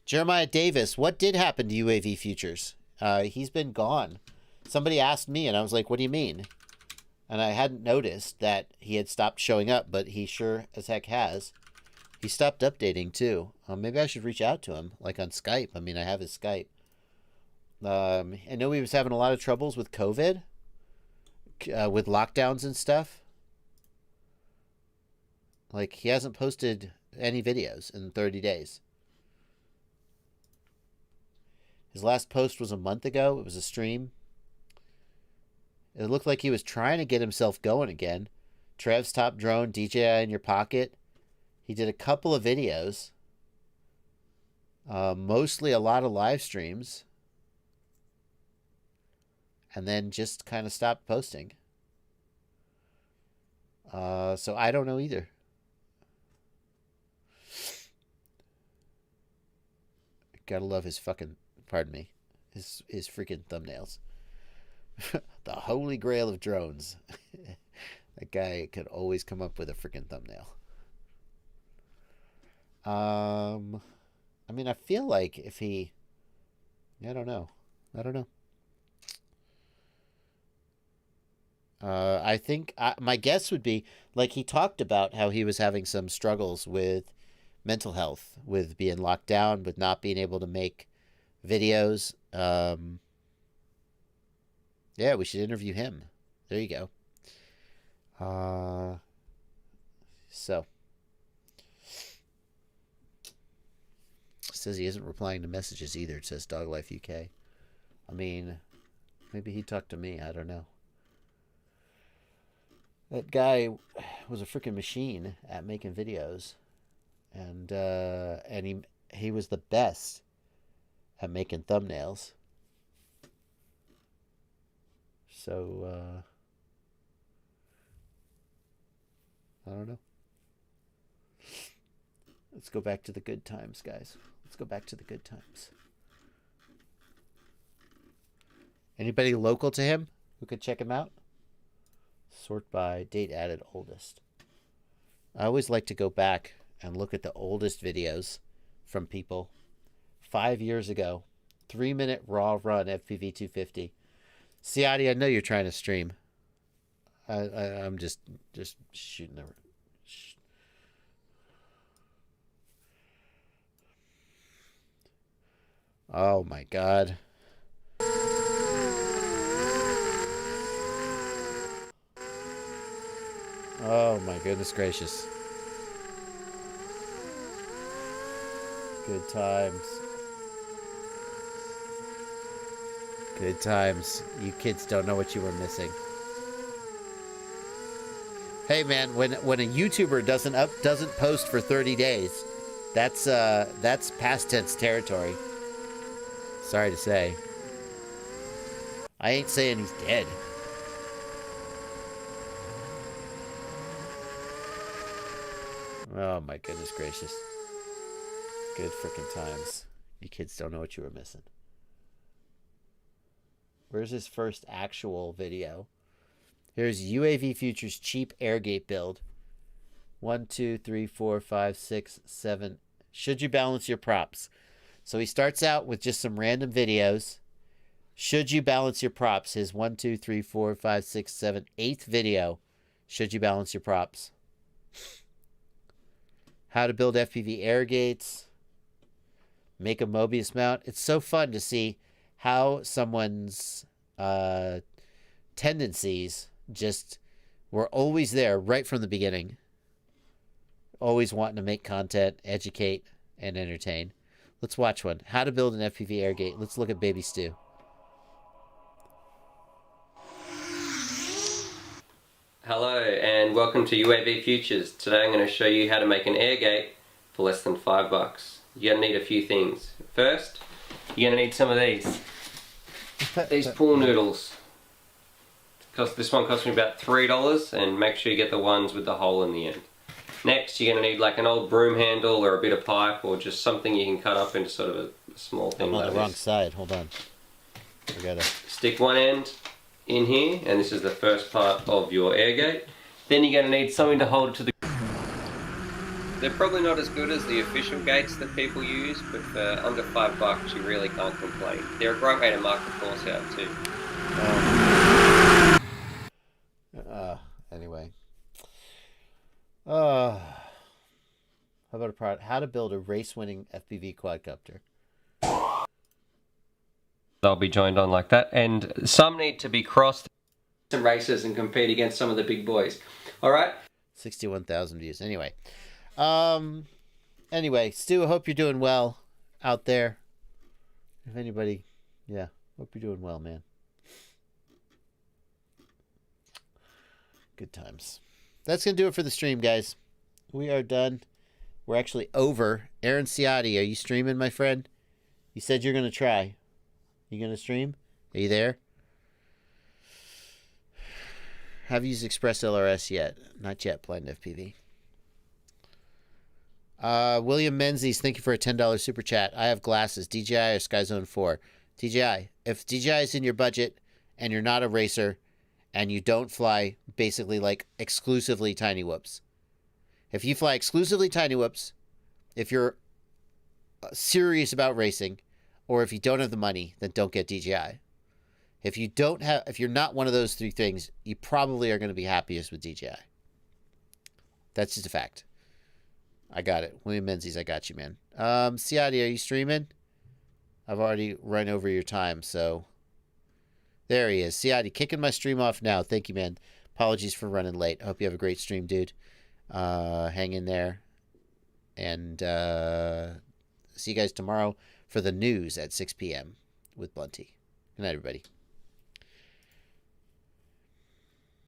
Jeremiah Davis, what did happen to UAV Futures? He's been gone. Somebody asked me, and I was like, what do you mean? And I hadn't noticed that he had stopped showing up, but he sure as heck has. He stopped updating, too. Maybe I should reach out to him, like on Skype. I mean, I have his Skype. I know he was having a lot of troubles with COVID, with lockdowns and stuff. Like, he hasn't posted any videos in 30 days. His last post was a month ago. It was a stream. It looked like he was trying to get himself going again. Trev's top drone, DJI in your pocket. He did a couple of videos. Mostly a lot of live streams. And then just kind of stopped posting. So I don't know either. Gotta love his fucking, pardon me, his freaking thumbnails. The holy grail of drones. That guy could always come up with a freaking thumbnail. I mean, I feel like if he... I don't know. I think my guess would be, like, he talked about how he was having some struggles with mental health, with being locked down, with not being able to make videos. Yeah, we should interview him. There you go. So. Says he isn't replying to messages either. It says Dog Life UK. I mean, maybe he talked to me. I don't know. That guy was a freaking machine at making videos, and he was the best at making thumbnails. So I don't know. Let's go back to the good times, guys. Let's go back to the good times. Anybody local to him who could check him out? Sort by date added oldest. I always like to go back and look at the oldest videos from people 5 years ago. 3-minute raw run FPV 250. Ciati, I know you're trying to stream. I'm just shooting the... Oh my God. Oh my goodness gracious. Good times. Good times. You kids don't know what you were missing. Hey man, when a YouTuber doesn't post for 30 days, that's past tense territory. Sorry to say. I ain't saying he's dead. Oh my goodness gracious. Good freaking times. You kids don't know what you were missing. Where's his first actual video? Here's UAV Futures cheap airgate build. 1, 2, 3, 4, 5, 6, 7. Should you balance your props? So he starts out with just some random videos. Should you balance your props? His 1, 2, 3, 4, 5, 6, 7, 8th video. Should you balance your props? How to build FPV air gates. Make a Mobius mount. It's so fun to see how someone's tendencies just were always there right from the beginning. Always wanting to make content, educate, and entertain. Let's watch one. How to build an FPV air gate. Let's look at Baby Stu. Hello and welcome to UAV Futures. Today I'm going to show you how to make an air gate for less than $5. You're going to need a few things. First, you're going to need some of these. These pool noodles. This one cost me about $3, and make sure you get the ones with the hole in the end. Next, you're going to need like an old broom handle or a bit of pipe or just something you can cut up into sort of a small thing. I'm on like the wrong this. side. Hold on. I gotta Stick one end in here, and this is the first part of your air gate. Then you're going to need something to hold it to the... They're probably not as good as the official gates that people use, but for under $5 you really can't complain. They're a great way to mark the course out too. Anyway. How about a product? How to build a race-winning FPV quadcopter. They'll be joined on like that, and some need to be crossed some races and compete against some of the big boys. Alright? 61,000 views. Anyway. Anyway, Stu, I hope you're doing well out there. If anybody, yeah, hope you're doing well, man. Good times. That's going to do it for the stream, guys. We are done. We're actually over. Aaron Ciati, are you streaming, my friend? You said you're going to try. You going to stream? Are you there? Have you used Express LRS yet? Not yet, Blind FPV. William Menzies, thank you for a $10 super chat. I have glasses. DJI or Skyzone 4? DJI. If DJI is in your budget and you're not a racer, and you don't fly basically like exclusively tiny whoops. If you fly exclusively tiny whoops, if you're serious about racing, or if you don't have the money, then don't get DJI. If you're not one of those three things, you probably are going to be happiest with DJI. That's just a fact. I got it. William Menzies, I got you, man. Ciati, are you streaming? I've already run over your time, so... There he is. Ciati, kicking my stream off now. Thank you, man. Apologies for running late. I hope you have a great stream, dude. Hang in there. And see you guys tomorrow for the news at 6 p.m. with Blunty. Good night, everybody.